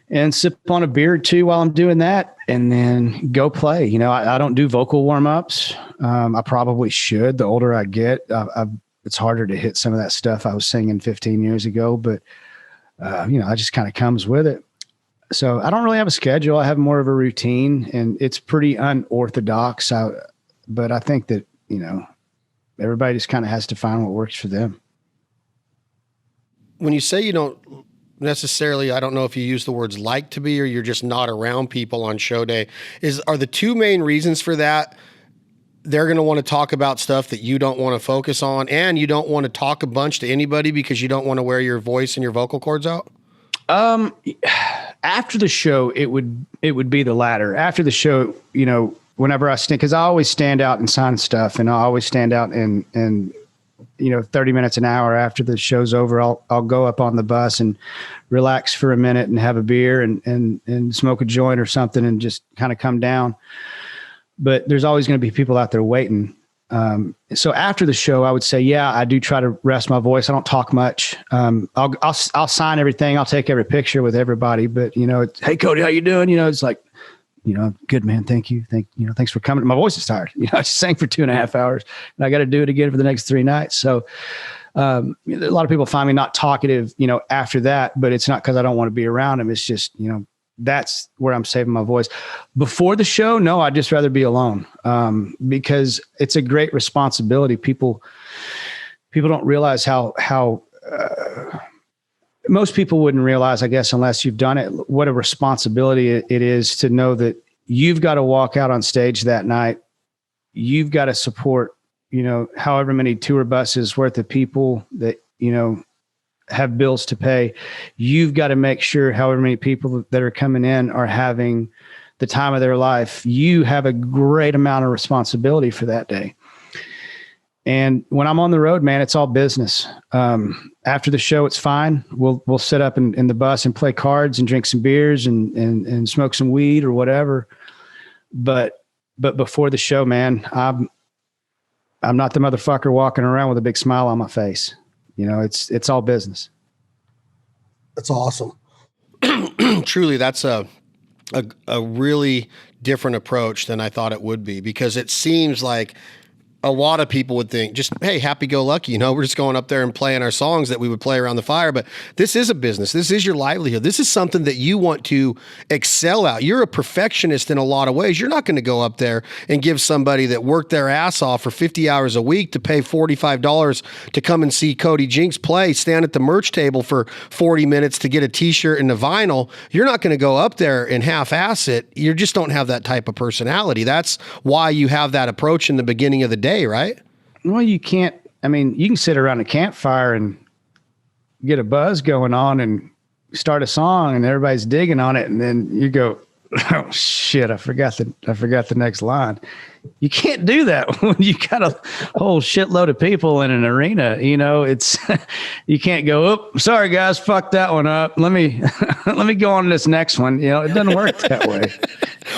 and sip on a beer or two while I'm doing that, and then go play. You know, I don't do vocal warm-ups. I probably should. The older I get, it's harder to hit some of that stuff I was singing 15 years ago, but you know, it just kind of comes with it. So I don't really have a schedule. I have more of a routine, and it's pretty unorthodox. But I think that, you know, everybody just kind of has to find what works for them. When you say you don't necessarily, I don't know if you use the words like to be, or you're just not around people on show day, are the two main reasons for that? They're going to want to talk about stuff that you don't want to focus on, and you don't want to talk a bunch to anybody because you don't want to wear your voice and your vocal cords out? After the show, it would be the latter. After the show, you know, whenever I stand, because I always stand out and sign stuff, and I always stand out and you know, 30 minutes, an hour after the show's over, I'll go up on the bus and relax for a minute and have a beer and smoke a joint or something and just kind of come down. But there's always going to be people out there waiting. So after the show, I would say, yeah, I do try to rest my voice. I don't talk much. I'll sign everything. I'll take every picture with everybody, but you know, it's, hey Cody, how you doing? You know, it's like, you know, good, man. Thank you. Thanks for coming. My voice is tired. You know, I just sang for 2.5 hours and I got to do it again for the next 3 nights. So, a lot of people find me not talkative, you know, after that, but it's not because I don't want to be around them. It's just, you know, that's where I'm saving my voice. Before the show, no, I'd just rather be alone, because it's a great responsibility. People don't realize how most people wouldn't realize, I guess, unless you've done it, what a responsibility it is to know that you've got to walk out on stage that night. You've got to support, you know, however many tour buses worth of people that, you know, have bills to pay. You've got to make sure however many people that are coming in are having the time of their life. You have a great amount of responsibility for that day. And when I'm on the road, man, it's all business. After the show, it's fine. We'll sit up in the bus and play cards and drink some beers and smoke some weed or whatever. But before the show, man, I'm not the motherfucker walking around with a big smile on my face. You know, it's all business. That's awesome. Truly, that's a really different approach than I thought it would be, because it seems like a lot of people would think just, hey, happy-go-lucky, you know, we're just going up there and playing our songs that we would play around the fire. But this is a business. This is your livelihood. This is something that you want to excel at. You're a perfectionist in a lot of ways. You're not going to go up there and give somebody that worked their ass off for 50 hours a week to pay $45 to come and see Cody Jinks play, stand at the merch table for 40 minutes to get a t-shirt and a vinyl. You're not going to go up there and half-ass it. You just don't have that type of personality. That's why you have that approach in the beginning of the day, right? Well, you can't, I mean, you can sit around a campfire and get a buzz going on and start a song and everybody's digging on it. And then you go, oh shit, I forgot the next line. You can't do that when you got a whole shitload of people in an arena. You know, it's, you can't go, oh, sorry guys, fuck that one up. Let me go on to this next one. You know, it doesn't work that way.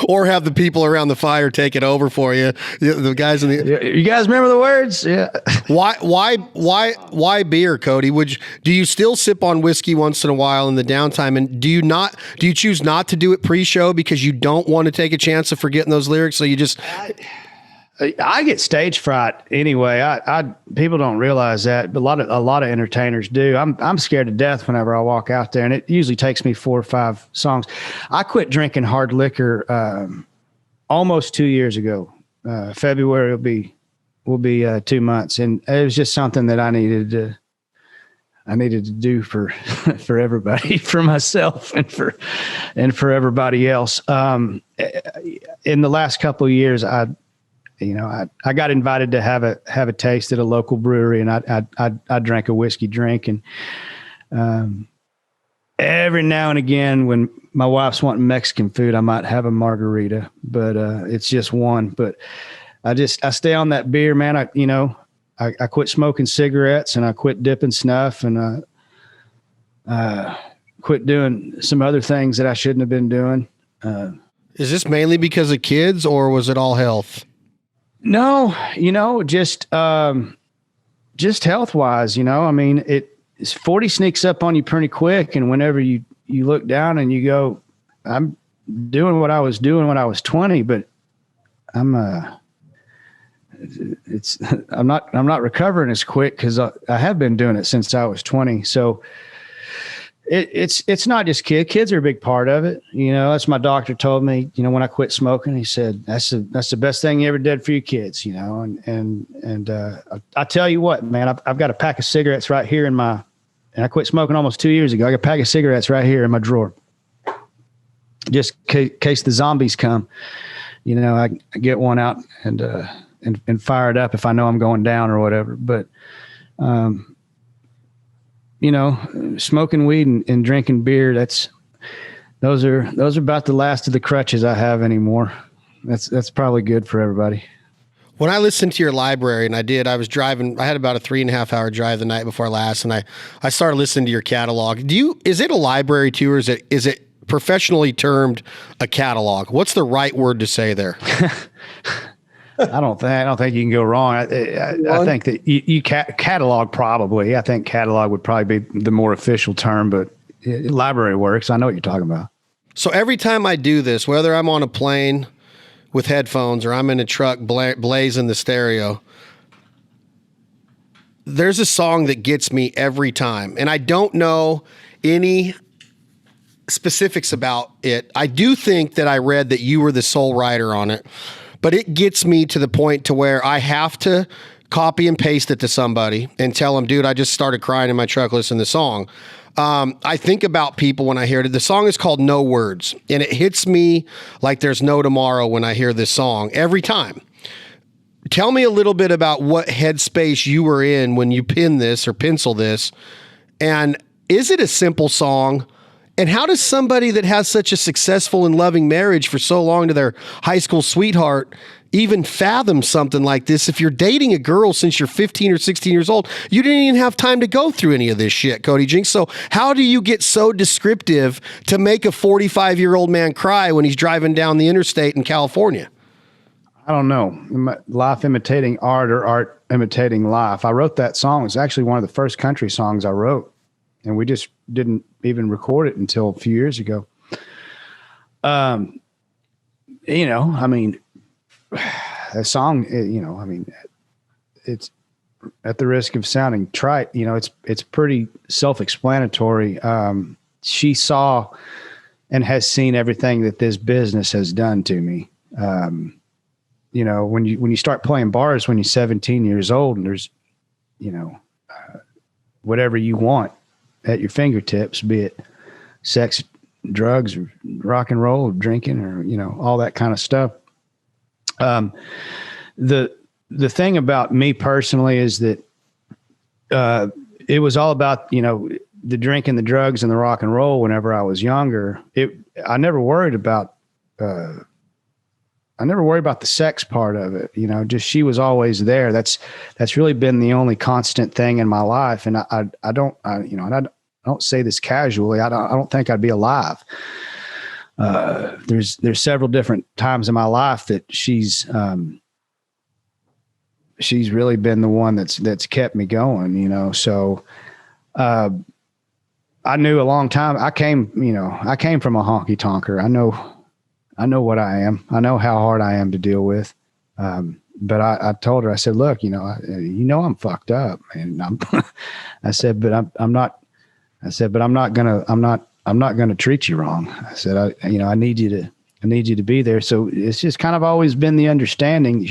Or have the people around the fire take it over for you. The guys in the, you guys remember the words? Yeah. Why beer, Cody? Do you still sip on whiskey once in a while in the downtime? And do you choose not to do it pre-show because you don't want to take a chance of forgetting those lyrics? So you just, I get stage fright anyway. I people don't realize that, but a lot of entertainers do. I'm scared to death whenever I walk out there, and it usually takes me 4 or 5 songs. I quit drinking hard liquor almost 2 years ago. February will be 2 months, and it was just something that I needed to do for for everybody, for myself, and for everybody else. In the last couple of years, I got invited to have a taste at a local brewery, and I drank a whiskey drink, and every now and again, when my wife's wanting Mexican food, I might have a margarita, but it's just one. But I stay on that beer, man. I quit smoking cigarettes, and I quit dipping snuff, and quit doing some other things that I shouldn't have been doing. Is this mainly because of kids, or was it all health? No, just health wise, I mean, 40 sneaks up on you pretty quick. And whenever you look down and you go, I'm doing what I was doing when I was 20, but I'm not recovering as quick, because I have been doing it since I was 20. So it's not just kids. Kids are a big part of it. That's my doctor told me, when I quit smoking, he said, that's the best thing you ever did for your kids, and I tell you what, man, I've got a pack of cigarettes right here and I quit smoking almost 2 years ago. I got a pack of cigarettes right here in my drawer, just in case the zombies come. I get one out and fire it up if I know I'm going down or whatever. But, smoking weed and drinking beer, those are about the last of the crutches I have anymore. That's probably good for everybody. When I listened to your library, and I was driving, I had about a 3.5 hour drive the night before last, and I started listening to your catalog. is it a library too, or is it professionally termed a catalog? What's the right word to say there? I don't think you can go wrong. I think that you catalog, probably. I think catalog would probably be the more official term, but library works. I know what you're talking about. So every time I do this, whether I'm on a plane with headphones or I'm in a truck blazing the stereo, there's a song that gets me every time. And I don't know any specifics about it. I do think that I read that you were the sole writer on it, but it gets me to the point to where I have to copy and paste it to somebody and tell them, dude, I just started crying in my truck listening to the song. I think about people when I hear it. The song is called No Words, and it hits me like there's no tomorrow when I hear this song every time. Tell me a little bit about what headspace you were in when you pin this or pencil this, and is it a simple song? And how does somebody that has such a successful and loving marriage for so long to their high school sweetheart even fathom something like this? If you're dating a girl since you're 15 or 16 years old, you didn't even have time to go through any of this shit, Cody Jinks. So how do you get so descriptive to make a 45-year-old man cry when he's driving down the interstate in California? I don't know. Life imitating art, or art imitating life. I wrote that song. It's actually one of the first country songs I wrote, and we just didn't even record it until a few years ago. I mean, a song, it's, at the risk of sounding trite, it's pretty self-explanatory. She saw and has seen everything that this business has done to me. When you start playing bars when you're 17 years old, and there's, whatever you want at your fingertips, be it sex, drugs, or rock and roll, or drinking, or, all that kind of stuff. The thing about me personally is that, it was all about, the drinking, the drugs, and the rock and roll whenever I was younger. I never worried about the sex part of it. Just, she was always there. That's really been the only constant thing in my life. And I don't say this casually. I don't think I'd be alive. There's several different times in my life that she's really been the one that's kept me going, So, I knew a long time. I came from a honky tonker. I know what I am. I know how hard I am to deal with. but I told her, I said, look, I'm fucked up, and I said, but I'm not gonna treat you wrong. I said, I need you to be there. So it's just kind of always been the understanding,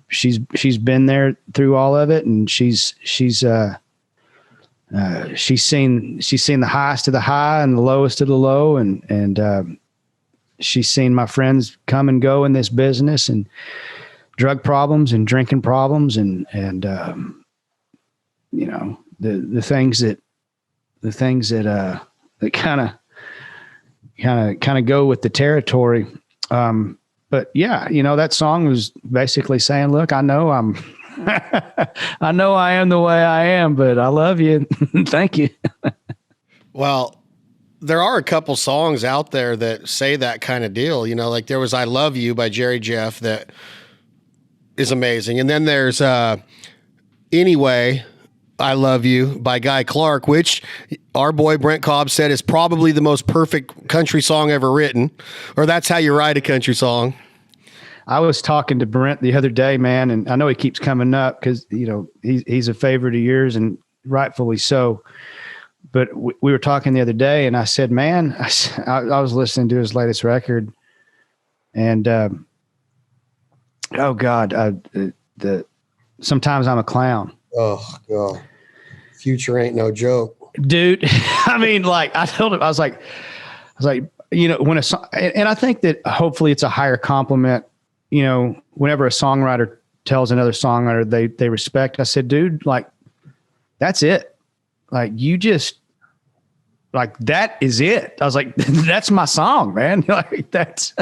she's been there through all of it, and she's seen the highest of the high and the lowest of the low, and she's seen my friends come and go in this business, and drug problems and drinking problems, and the things that kind of go with the territory. But yeah, that song was basically saying, look, I know I am the way I am, but I love you. Thank you. Well, there are a couple songs out there that say that kind of deal, like there was I Love You by Jerry Jeff that is amazing. And then there's Anyway, I Love You by Guy Clark, which our boy Brent Cobb said is probably the most perfect country song ever written, or that's how you write a country song. I was talking to Brent the other day, man, and I know he keeps coming up because, he's a favorite of yours, and rightfully so. But we were talking the other day, and I said, man, I was listening to his latest record, and Sometimes I'm a Clown. Oh, God. Future ain't no joke. Dude, I mean, like, I told him, I was like, when a song, and I think that hopefully it's a higher compliment, whenever a songwriter tells another songwriter they respect. I said, dude, like, that's it. Like, you just, like, that is it. I was like, that's my song, man. Like, that's,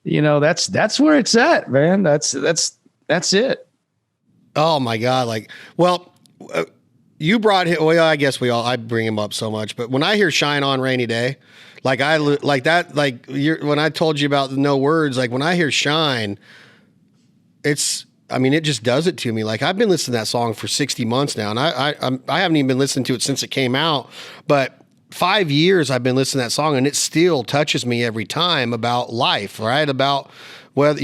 that's where it's at, man. That's it. Oh my God. Like, well, you brought him. Well, I guess I bring him up so much, but when I hear Shine On Rainy Day, when I told you about the No Words, like when I hear Shine, it just does it to me. Like, I've been listening to that song for 60 months now, and I haven't even been listening to it since it came out, but 5 years I've been listening to that song, and it still touches me every time about life, right? About whether,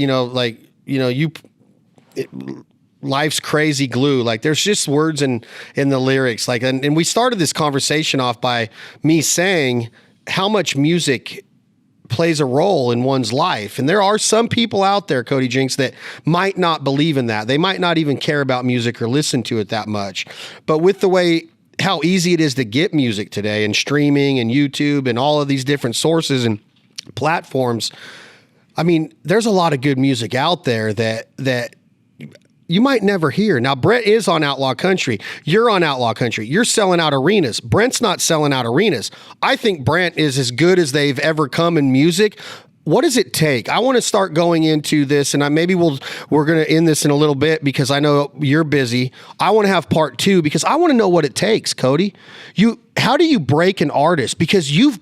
life's crazy glue. Like, there's just words in the lyrics. Like, and we started this conversation off by me saying how much music plays a role in one's life. And there are some people out there, Cody Jinks, that might not believe in that. They might not even care about music or listen to it that much. But with the way how easy it is to get music today, and streaming and YouTube and all of these different sources and platforms, I mean, there's a lot of good music out there that you might never hear. Now, Brent is on Outlaw Country. You're on Outlaw Country. You're selling out arenas. Brent's not selling out arenas. I think Brent is as good as they've ever come in music. What does it take? I want to start going into this, and we're going to end this in a little bit because I know you're busy. I want to have part 2 because I want to know what it takes, Cody. How do you break an artist? Because you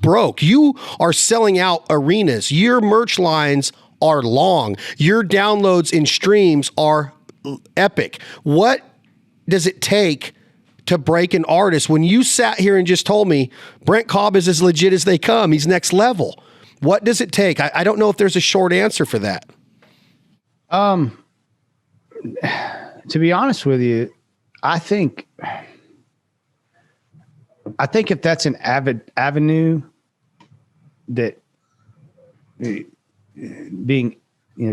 are selling out arenas. Your merch lines are long. Your downloads and streams are epic. What does it take to break an artist? When you sat here and just told me Brent Cobb is as legit as they come, he's next level. What does it take? I don't know if there's a short answer for that. To be honest with you, I think if that's an avenue that being,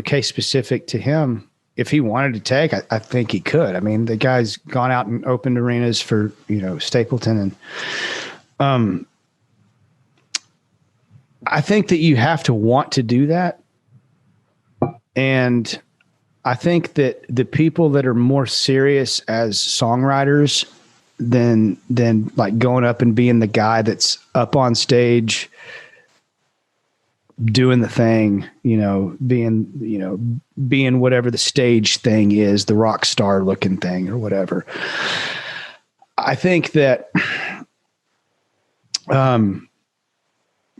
case specific to him, if he wanted to take, I think he could. I mean, the guy's gone out and opened arenas for, Stapleton, and I think that you have to want to do that. And I think that the people that are more serious as songwriters than like going up and being the guy that's up on stage doing the thing, being whatever the stage thing is, the rock star looking thing or whatever. I think that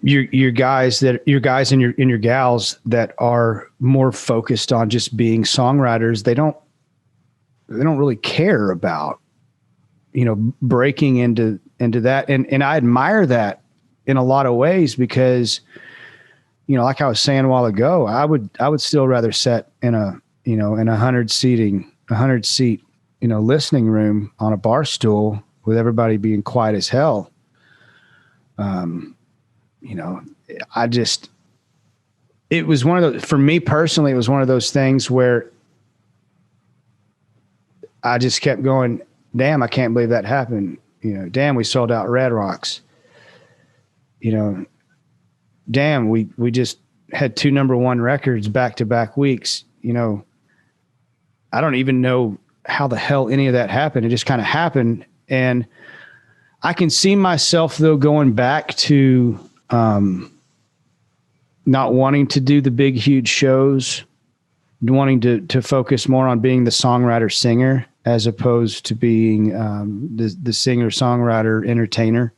your guys and your gals that are more focused on just being songwriters, they don't really care about, breaking into that. And I admire that in a lot of ways, because like I was saying a while ago, I would still rather sit in a 100 seat, listening room on a bar stool with everybody being quiet as hell. It was one of those, for me personally, it was one of those things where I just kept going, damn, I can't believe that happened. Damn, we sold out Red Rocks. Damn, we just had 2 number 1 records back-to-back weeks. I don't even know how the hell any of that happened. It just kind of happened. And I can see myself, though, going back to not wanting to do the big, huge shows, wanting to focus more on being the songwriter-singer as opposed to being the singer-songwriter entertainer.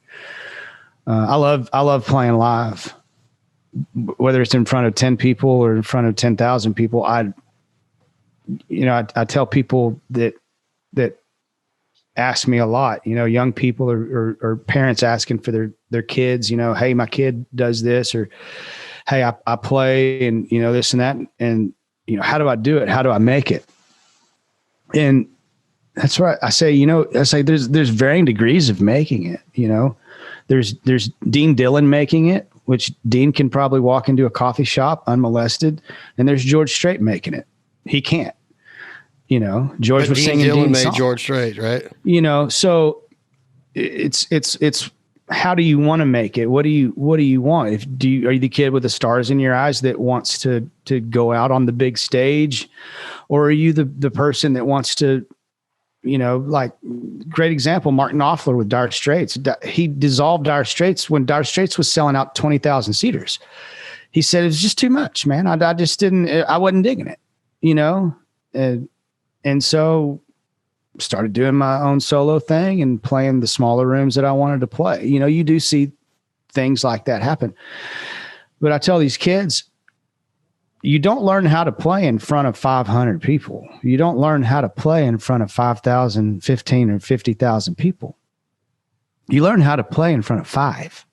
I love playing live, whether it's in front of 10 people or in front of 10,000 people. I tell people that ask me a lot, young people or parents asking for their kids, hey, my kid does this, or hey, I play and, this and that. And, how do I do it? How do I make it? And that's right. I say, there's varying degrees of making it, there's Dean Dillon making it, which Dean can probably walk into a coffee shop unmolested. And there's George Strait making it. He can't, George was singing Dillon Dean's made song. George Strait, right? So it's how do you want to make it? What do you want? Are you the kid with the stars in your eyes that wants to go out on the big stage, or are you the person that wants to, like, great example, Martin Knopfler with Dire Straits. He dissolved Dire Straits when Dire Straits was selling out 20,000 seaters. He said, it was just too much, man. I wasn't digging it, and so started doing my own solo thing and playing the smaller rooms that I wanted to play. You do see things like that happen. But I tell these kids, you don't learn how to play in front of 500 people. You don't learn how to play in front of 5,000, 15, or 50,000 people. You learn how to play in front of 5.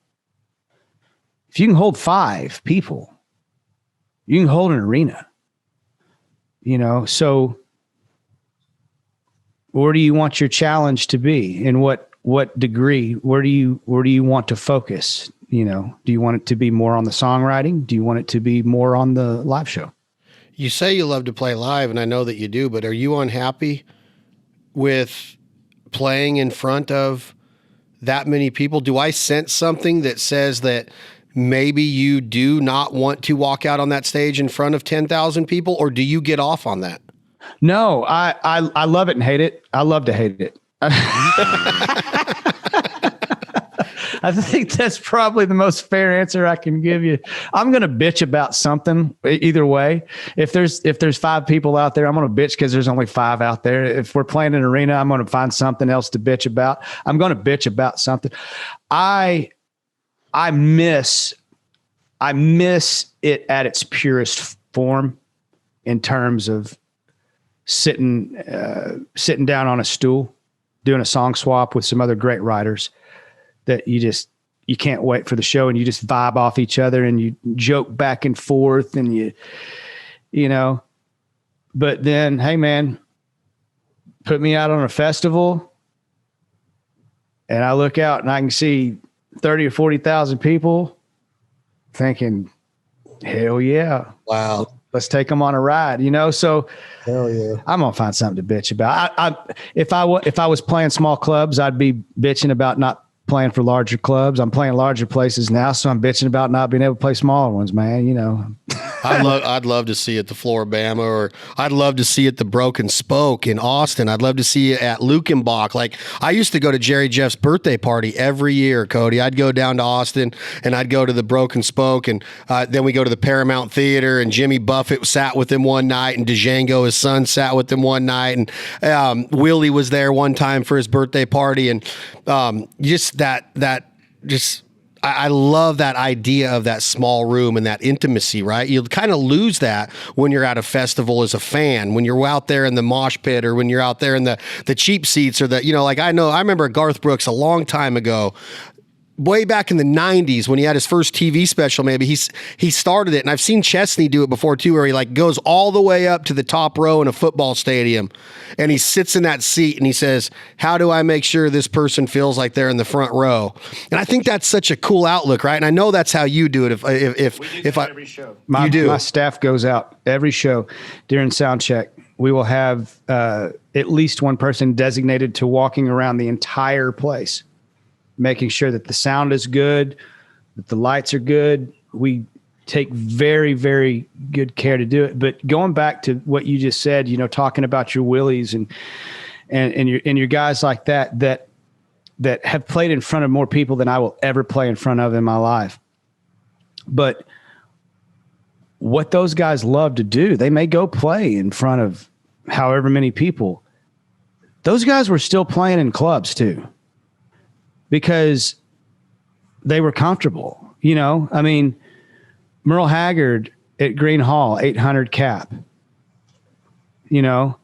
If you can hold 5 people, you can hold an arena. So where do you want your challenge to be? In what degree? Where do you want to focus? Do you want it to be more on the songwriting? Do you want it to be more on the live show? You say you love to play live, and I know that you do, but are you unhappy with playing in front of that many people? Do I sense something that says that maybe you do not want to walk out on that stage in front of 10,000 people, or do you get off on that? No, I love it and hate it. I love to hate it. I think that's probably the most fair answer I can give you. I'm going to bitch about something either way. If there's 5 people out there, I'm going to bitch because there's only 5 out there. If we're playing an arena, I'm going to find something else to bitch about. I'm going to bitch about something. I miss it at its purest form in terms of sitting down on a stool, doing a song swap with some other great writers that you can't wait for the show, and you just vibe off each other and you joke back and forth and but then, hey man, put me out on a festival and I look out and I can see 30 or 40,000 people thinking, hell yeah. Wow. Let's take them on a ride, So Hell yeah. I'm gonna find something to bitch about. If I was playing small clubs, I'd be bitching about not playing for larger clubs. I'm playing larger places now, so I'm bitching about not being able to play smaller ones, man. I'd love to see it the Floribama, or I'd love to see it the Broken Spoke in Austin. I'd love to see it at Lukenbach. Like, I used to go to Jerry Jeff's birthday party every year, Cody. I'd go down to Austin and I'd go to the Broken Spoke, and then we go to the Paramount Theater, and Jimmy Buffett sat with him one night, and Django, his son, sat with him one night, and Willie was there one time for his birthday party, and I love that idea of that small room and that intimacy, right? You kind of lose that when you're at a festival as a fan, when you're out there in the mosh pit, or when you're out there in the cheap seats, or I remember Garth Brooks a long time ago way back in the 90s when he had his first TV special, maybe he started it. And I've seen Chesney do it before too, where he like goes all the way up to the top row in a football stadium and he sits in that seat and he says, how do I make sure this person feels like they're in the front row? And I think that's such a cool outlook, right? And I know that's how you do it. If I every show, my staff goes out every show during sound check. We will have at least one person designated to walking around the entire place, making sure that the sound is good, that the lights are good. We take very, very good care to do it. But going back to what you just said, you know, talking about your Willies and your guys like that have played in front of more people than I will ever play in front of in my life. But what those guys love to do, they may go play in front of however many people. Those guys were still playing in clubs too, because they were comfortable. You know, I mean, Merle Haggard at Green Hall, 800 cap. You know,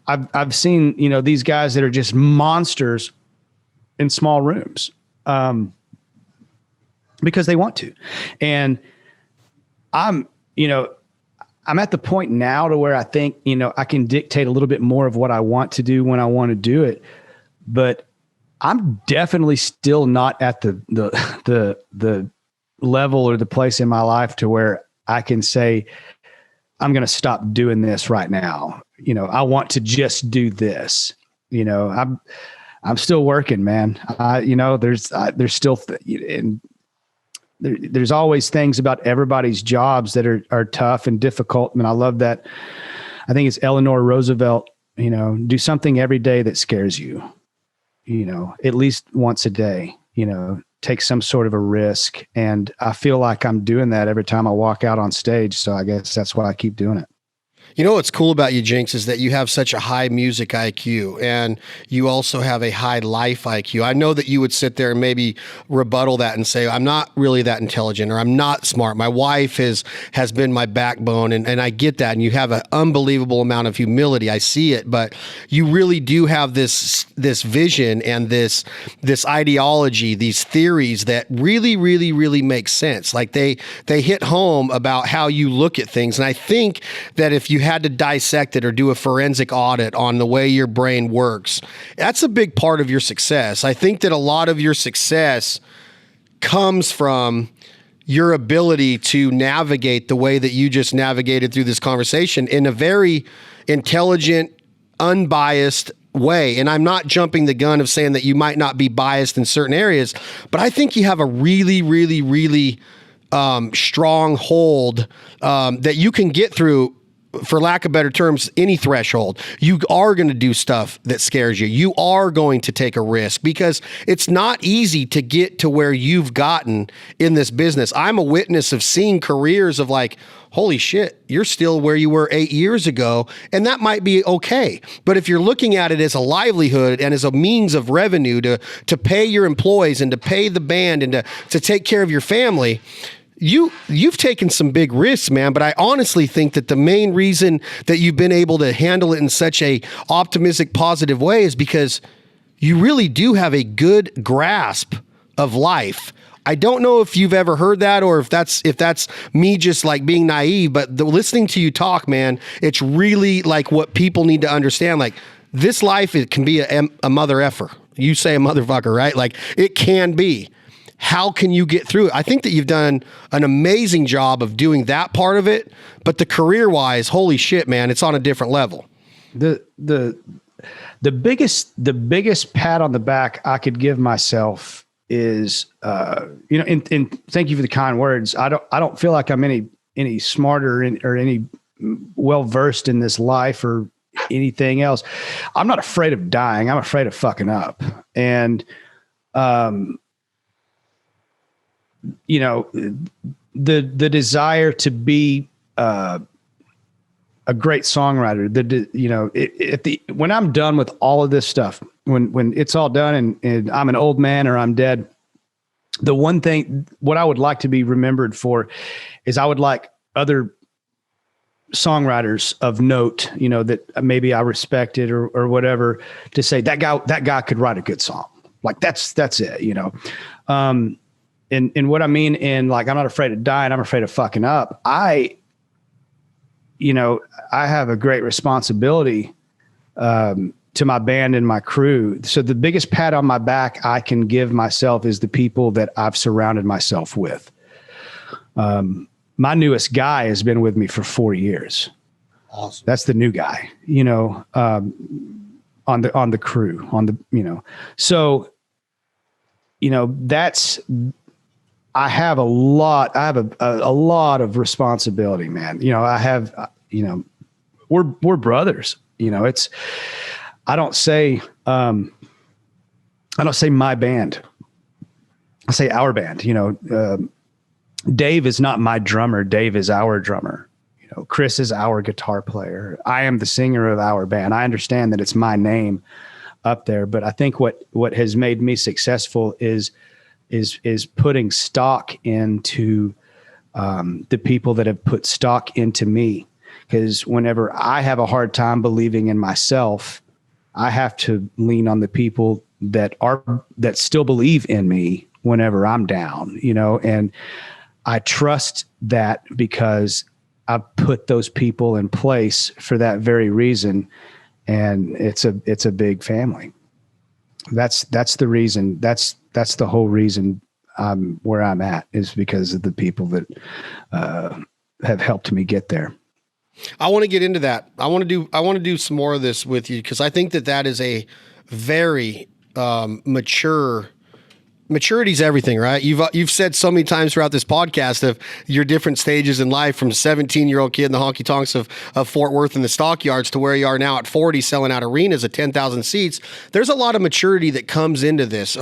I've seen, you know, these guys that are just monsters in small rooms because they want to. And I'm at the point now to where I think, you know, I can dictate a little bit more of what I want to do when I want to do it. But I'm definitely still not at the level or the place in my life to where I can say, I'm going to stop doing this right now. You know, I want to just do this. You know, I'm still working, man. There's still, and there's always things about everybody's jobs that are tough and difficult. And I love that. I think it's Eleanor Roosevelt, you know, do something every day that scares you, you know, at least once a day, you know, take some sort of a risk. And I feel like I'm doing that every time I walk out on stage. So I guess that's why I keep doing it. You know what's cool about you, Jinks, is that you have such a high music IQ and you also have a high life IQ. I know that you would sit there and maybe rebuttal that and say, I'm not really that intelligent or I'm not smart. My wife has been my backbone, and I get that. And you have an unbelievable amount of humility. I see it, but you really do have this vision and this ideology, these theories that really, really, really make sense. Like they hit home about how you look at things. And I think that if you had to dissect it or do a forensic audit on the way your brain works, that's a big part of your success. I think that a lot of your success comes from your ability to navigate the way that you just navigated through this conversation in a very intelligent, unbiased way. And I'm not jumping the gun of saying that you might not be biased in certain areas, but I think you have a really, really, really strong hold that you can get through, for lack of better terms, any threshold. You are going to do stuff that scares you. You are going to take a risk because it's not easy to get to where you've gotten in this business. I'm a witness of seeing careers of like, holy shit, you're still where you were 8 years ago. And that might be okay. But if you're looking at it as a livelihood and as a means of revenue to pay your employees and to pay the band and to take care of your family, You've taken some big risks, man, but I honestly think that the main reason that you've been able to handle it in such a optimistic, positive way is because you really do have a good grasp of life. I don't know if you've ever heard that or if that's me just like being naive, but listening to you talk, man, it's really like what people need to understand. Like this life, it can be a mother effer. You say a motherfucker, right? Like it can be. How can you get through it? I think that you've done an amazing job of doing that part of it, but the career-wise, holy shit, man, it's on a different level. The biggest pat on the back I could give myself is, and thank you for the kind words. I don't feel like I'm any smarter or any well-versed in this life or anything else. I'm not afraid of dying. I'm afraid of fucking up. And, the desire to be a great songwriter, when I'm done with all of this stuff, when it's all done and I'm an old man or I'm dead, the one thing, what I would like to be remembered for is I would like other songwriters of note, that maybe I respected or whatever, to say that guy could write a good song. Like that's it, you know? And what I mean in like, I'm not afraid of dying. I'm afraid of fucking up. I have a great responsibility, to my band and my crew. So the biggest pat on my back I can give myself is the people that I've surrounded myself with. My newest guy has been with me for 4 years. Awesome. That's the new guy, on the crew, so, I have a lot of responsibility, man. We're brothers, I don't say my band. I say our band. Dave is not my drummer. Dave is our drummer. Chris is our guitar player. I am the singer of our band. I understand that it's my name up there, but I think what has made me successful is putting stock into the people that have put stock into me. Because whenever I have a hard time believing in myself, I have to lean on the people that still believe in me whenever I'm down, and I trust that because I've put those people in place for that very reason. And it's a big family. That's the reason. That's the whole reason I'm where I'm at, is because of the people that have helped me get there. I want to get into that. I want to do some more of this with you, because I think that is a very maturity's everything, right? You've said so many times throughout this podcast of your different stages in life, from 17-year-old kid in the honky tonks of Fort Worth and the stockyards to where you are now at 40, selling out arenas of 10,000 seats. There's a lot of maturity that comes into this,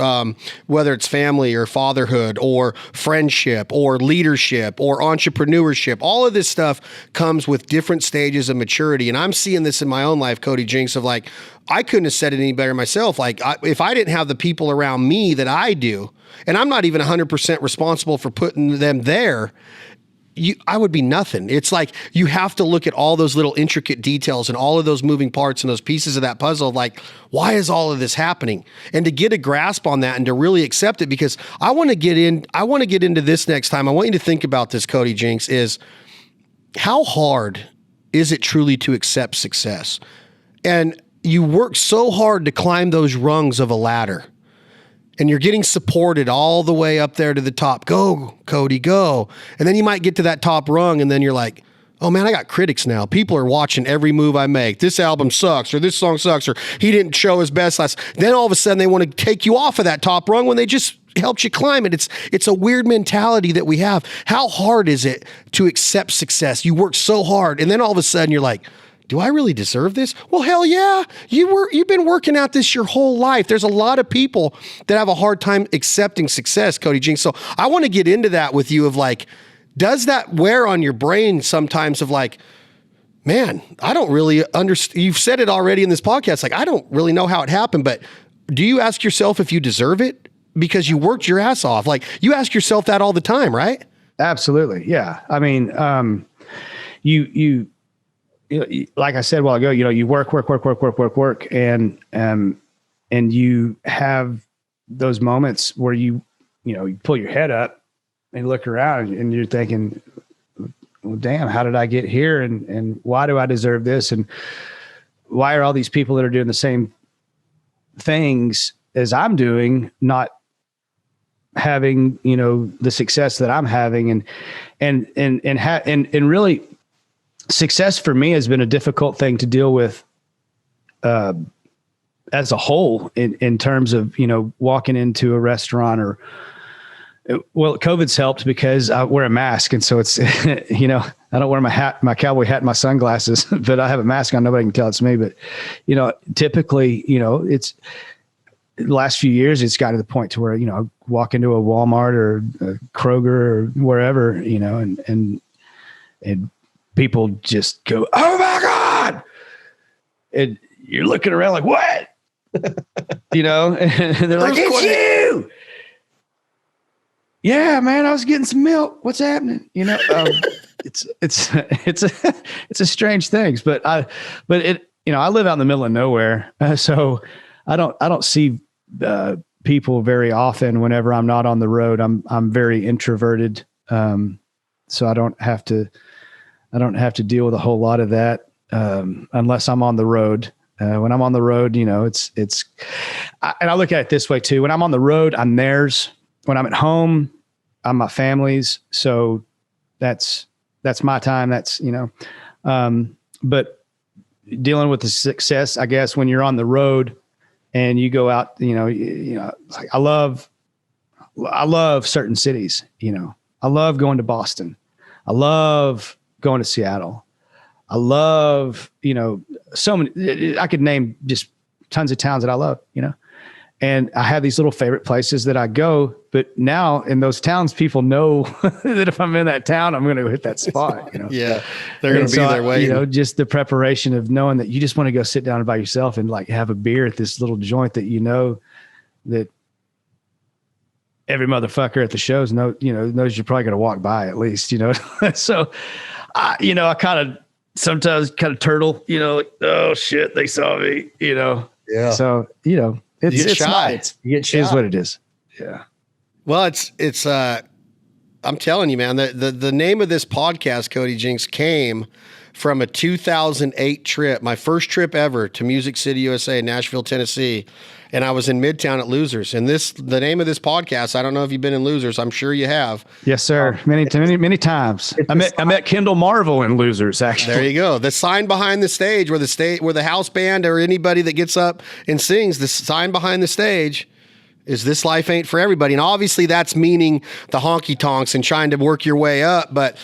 whether it's family or fatherhood or friendship or leadership or entrepreneurship. All of this stuff comes with different stages of maturity. And I'm seeing this in my own life, Cody Jinks, of like, I couldn't have said it any better myself. Like, if I didn't have the people around me that I do, and I'm not even 100% responsible for putting them there, I would be nothing. It's like, you have to look at all those little intricate details and all of those moving parts and those pieces of that puzzle. Like, why is all of this happening? And to get a grasp on that and to really accept it, because I want to get into this next time. I want you to think about this, Cody Jinks, is how hard is it truly to accept success? And you work so hard to climb those rungs of a ladder, and you're getting supported all the way up there to the top. Go, Cody, go. And then you might get to that top rung, and then you're like, oh man, I got critics now. People are watching every move I make. This album sucks, or this song sucks, or he didn't show his best last. Then all of a sudden they want to take you off of that top rung when they just helped you climb it. It's a weird mentality that we have. How hard is it to accept success? You work so hard, and then all of a sudden you're like, do I really deserve this? Well, hell yeah. You've been working at this your whole life. There's a lot of people that have a hard time accepting success, Cody Jinks. So I want to get into that with you of like, does that wear on your brain sometimes of like, man, I don't really understand. You've said it already in this podcast. Like, I don't really know how it happened, but do you ask yourself if you deserve it because you worked your ass off? Like, you ask yourself that all the time, right? Absolutely. Yeah. I mean, you like I said a while ago, you work, and you have those moments where you pull your head up and look around and you're thinking, well, damn, how did I get here? And why do I deserve this? And why are all these people that are doing the same things as I'm doing not having, the success that I'm having? And really, success for me has been a difficult thing to deal with as a whole in terms of, walking into a restaurant COVID's helped because I wear a mask. And so it's, I don't wear my cowboy hat and my sunglasses, but I have a mask on. Nobody can tell it's me. But, typically, it's the last few years, it's got to the point to where, I walk into a Walmart or a Kroger or wherever, and people just go, oh my God. And you're looking around like, what? And they're like, it's you. Yeah, man, I was getting some milk. What's happening? It's a strange thing, but I live out in the middle of nowhere. So I don't see people very often whenever I'm not on the road. I'm very introverted. So I don't have to deal with a whole lot of that unless I'm on the road. When I'm on the road, and I look at it this way too. When I'm on the road, I'm theirs. When I'm at home, I'm my family's. So that's my time. But dealing with the success, I guess, when you're on the road and you go out, like I love certain cities. I love going to Boston. I love going to Seattle. I love, so many, I could name just tons of towns that I love, and I have these little favorite places that I go, but now in those towns, people know that if I'm in that town, I'm going to hit that spot, Yeah. They're going to be there waiting. Just the preparation of knowing that you just want to go sit down by yourself and like have a beer at this little joint that, that every motherfucker at the shows knows you're probably going to walk by at least, so I kind of sometimes kind of turtle, like, oh shit, they saw me, Yeah. So, it's shy. Nice. It is what it is. Yeah. Well, it's I'm telling you, man, the name of this podcast, Cody Jinks, came from a 2008 trip, my first trip ever to Music City, USA, Nashville, Tennessee. And I was in Midtown at Losers. And the name of this podcast, I don't know if you've been in Losers. I'm sure you have. Yes, sir. Many times. I met Kendall Marvel in Losers, actually. There you go. The sign behind the stage where the house band or anybody that gets up and sings, the sign behind the stage is "This Life Ain't for Everybody." And obviously that's meaning the honky tonks and trying to work your way up. But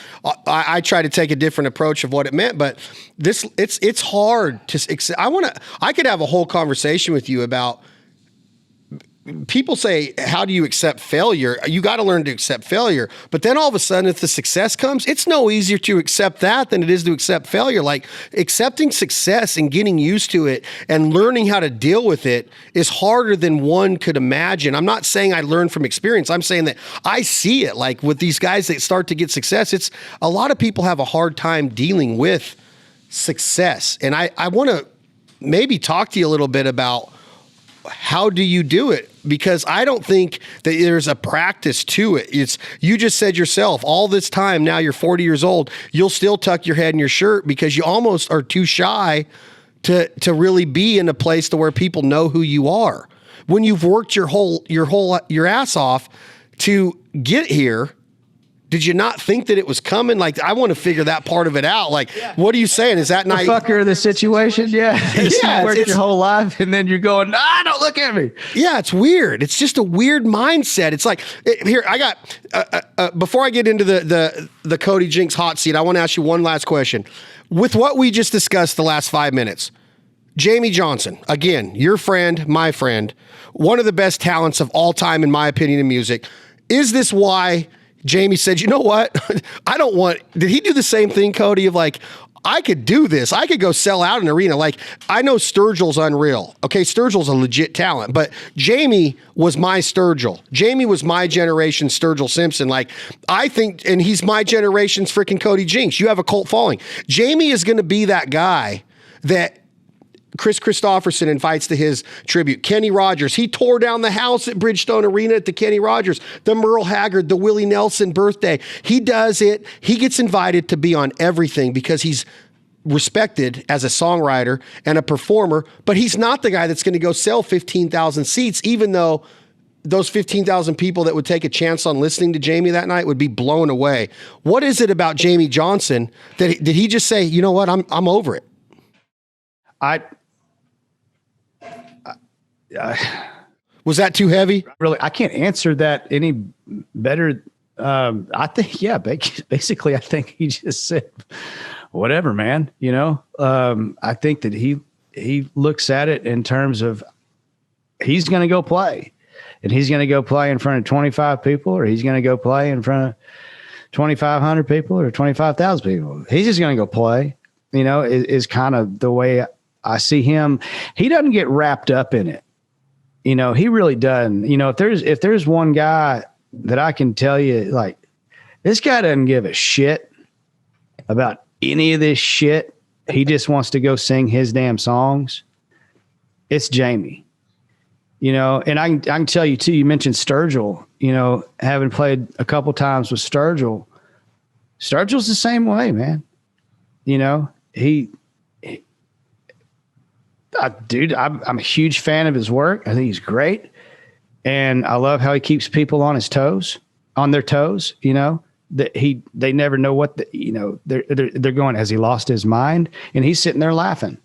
I try to take a different approach of what it meant. But it's hard to, I could have a whole conversation with you about, people say, how do you accept failure? You got to learn to accept failure. But then all of a sudden, if the success comes, it's no easier to accept that than it is to accept failure. Like accepting success and getting used to it and learning how to deal with it is harder than one could imagine. I'm not saying I learned from experience. I'm saying that I see it like with these guys that start to get success. It's a lot of people have a hard time dealing with success. And I want to maybe talk to you a little bit about how do you do it? Because I don't think that there's a practice to it. You just said yourself, all this time, now you're 40 years old, you'll still tuck your head in your shirt because you almost are too shy to really be in a place to where people know who you are. When you've worked your ass off to get here, did you not think that it was coming? Like, I want to figure that part of it out. Like, what are you saying? Is that not the fucker of the situation? Yeah. You worked your whole life and then you're going, don't look at me. Yeah, it's weird. It's just a weird mindset. It's like, here, I got, before I get into the Cody Jinks hot seat, I want to ask you one last question. With what we just discussed the last 5 minutes, Jamie Johnson, again, your friend, my friend, one of the best talents of all time, in my opinion, in music. Is this why Jamie said, you know what? Did he do the same thing, Cody, of like, I could do this. I could go sell out an arena. Like, I know Sturgill's unreal. Okay, Sturgill's a legit talent, but Jamie was my Sturgill. Jamie was my generation Sturgill Simpson. Like, I think, and he's my generation's freaking Cody Jinks. You have a cult following. Jamie is going to be that guy that Chris Christopherson invites to his tribute. Kenny Rogers, he tore down the house at Bridgestone Arena at the Kenny Rogers. The Merle Haggard, the Willie Nelson birthday. He does it. He gets invited to be on everything because he's respected as a songwriter and a performer, but he's not the guy that's going to go sell 15,000 seats, even though those 15,000 people that would take a chance on listening to Jamie that night would be blown away. What is it about Jamie Johnson that did he just say, you know what, I'm over it? Was that too heavy? Really, I can't answer that any better. I think, basically, I think he just said, whatever, man, I think that he looks at it in terms of he's going to go play, and he's going to go play in front of 25 people, or he's going to go play in front of 2,500 people or 25,000 people. He's just going to go play, is kind of the way I see him. He doesn't get wrapped up in it. He really doesn't. If there's one guy that I can tell you, like, this guy doesn't give a shit about any of this shit. He just wants to go sing his damn songs. It's Jamie. you know, and I can tell you too, you mentioned Sturgill, you know, having played a couple times with Sturgill's the same way, man. You know, dude, I'm a huge fan of his work. I think he's great. And I love how he keeps people on their toes, you know, that they never know what you know, they're going, has he lost his mind? And he's sitting there laughing,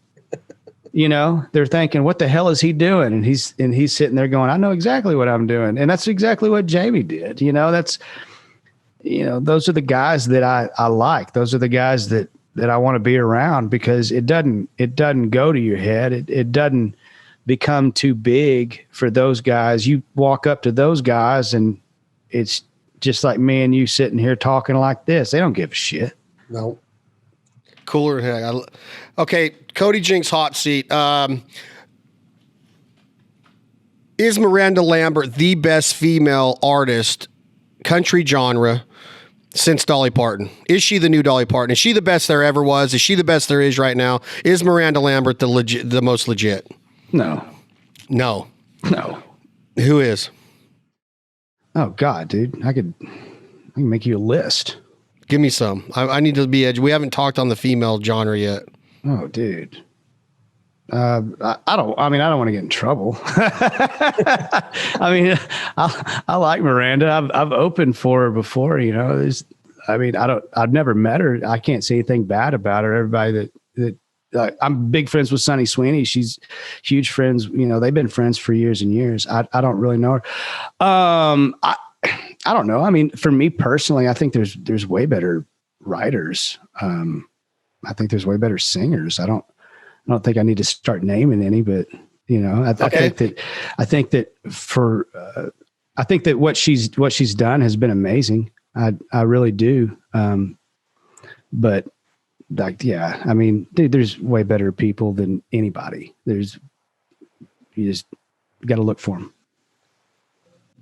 you know, they're thinking, what the hell is he doing? And he's sitting there going, I know exactly what I'm doing. And that's exactly what Jamie did. You know, those are the guys that I like. Those are the guys that I want to be around, because it doesn't go to your head. It doesn't become too big for those guys. You walk up to those guys and it's just like me and you sitting here talking like this. They don't give a shit. No. Cooler than heck. Okay, Cody Jinks hot seat. Is Miranda Lambert the best female artist, country genre, since Dolly Parton? Is she the new Dolly Parton? Is she the best there ever was? Is she the best there is right now? Is Miranda Lambert the most legit? No. Who is? Oh God, dude, I can make you a list. Give me some. I need to be edgy. We haven't talked on the female genre yet. Oh, dude. I don't want to get in trouble. I mean, I like Miranda. I've opened for her before, you know. I've never met her. I can't say anything bad about her. Everybody that I'm big friends with Sunny Sweeney. She's huge friends. You know, they've been friends for years and years. I don't really know her. I don't know. I mean, for me personally, I think there's way better writers. I think there's way better singers. I don't think I need to start naming any, but you know, I think that what she's done has been amazing. I really do. But like, yeah, I mean, dude, there's way better people than anybody. You just got to look for them.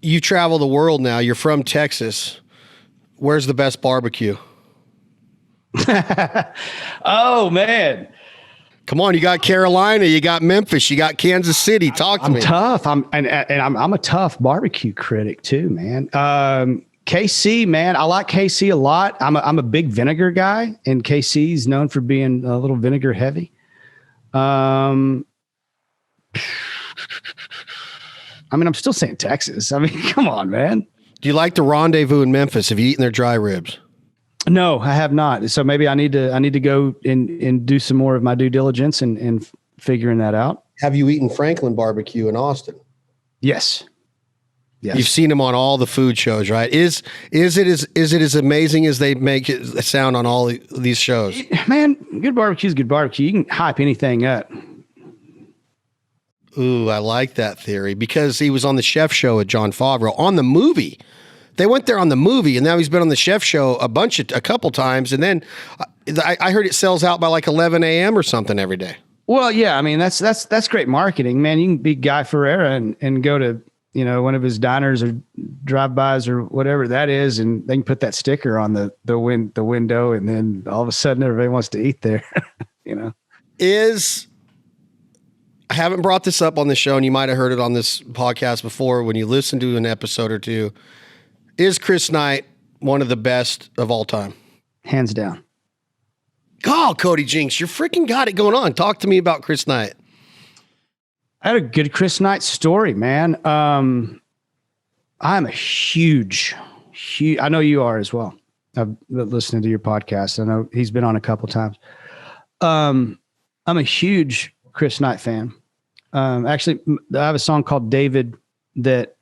You travel the world now. You're from Texas. Where's the best barbecue? Oh man. Come on, you got Carolina, you got Memphis, you got Kansas City. Talk to me. I'm tough. I'm a tough barbecue critic too, man. KC, man, I like KC a lot. I'm a big vinegar guy, and KC is known for being a little vinegar heavy. I mean, I'm still saying Texas. I mean, come on, man. Do you like the Rendezvous in Memphis? Have you eaten their dry ribs? No, I have not. So maybe I need to go and do some more of my due diligence and figuring that out. Have you eaten Franklin Barbecue in Austin? Yes. You've seen them on all the food shows, right? Is it as amazing as they make it sound on all these shows? Man, good barbecue is good barbecue. You can hype anything up. Ooh, I like that theory, because he was on the chef show with Jon Favreau on the movie. They went there on the movie, and now he's been on the chef show a couple times. And then I heard it sells out by like 11 a.m. or something every day. Well, yeah, I mean, that's great marketing, man. You can be Guy Ferreira and go to, you know, one of his diners or drive-bys or whatever that is, and they can put that sticker on the window, and then all of a sudden everybody wants to eat there. You know, I haven't brought this up on the show, and you might have heard it on this podcast before when you listen to an episode or two. Is Chris Knight one of the best of all time? Hands down. Oh, Cody Jinks, you're freaking got it going on. Talk to me about Chris Knight. I had a good Chris Knight story, man. I'm a huge, I know you are as well. I've been listening to your podcast. I know he's been on a couple times. I'm a huge Chris Knight fan. Actually, I have a song called David that,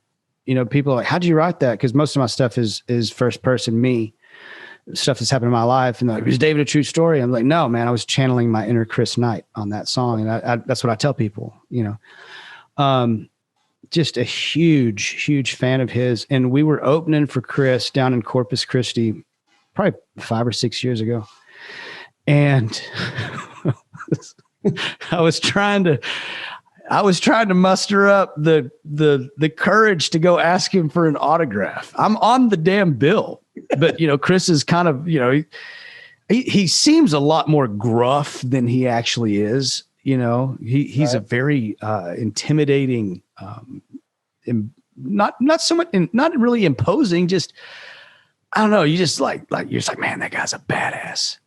you know, people are like, how'd you write that? Because most of my stuff is first person me, stuff that's happened in my life. And they're like, is David a true story? I'm like, no, man, I was channeling my inner Chris Knight on that song. And that's what I tell people, you know. Just a huge fan of his. And we were opening for Chris down in Corpus Christi probably 5 or 6 years ago. And I was trying to muster up the courage to go ask him for an autograph. I'm on the damn bill, but you know, Chris is kind of, you know, he seems a lot more gruff than he actually is. You know, he's a very intimidating not so much, not really imposing, just, I don't know. You just like, you're just like, man, that guy's a badass.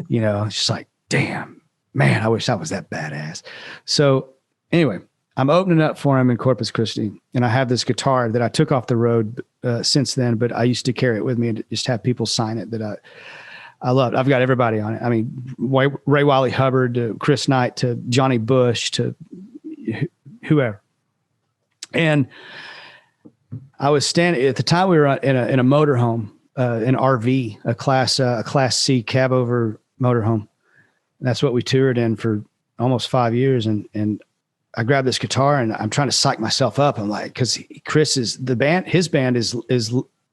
You know, it's just like, damn, man, I wish I was that badass. So anyway, I'm opening up for him in Corpus Christi, and I have this guitar that I took off the road since then, but I used to carry it with me and just have people sign it that I loved. I've got everybody on it. I mean, Ray Wiley Hubbard to Chris Knight to Johnny Bush to whoever. And I was standing at the time, we were in a motorhome, an RV, a class C cab over motorhome. That's what we toured in for almost 5 years. And I grabbed this guitar and I'm trying to psych myself up. I'm like, cause his band is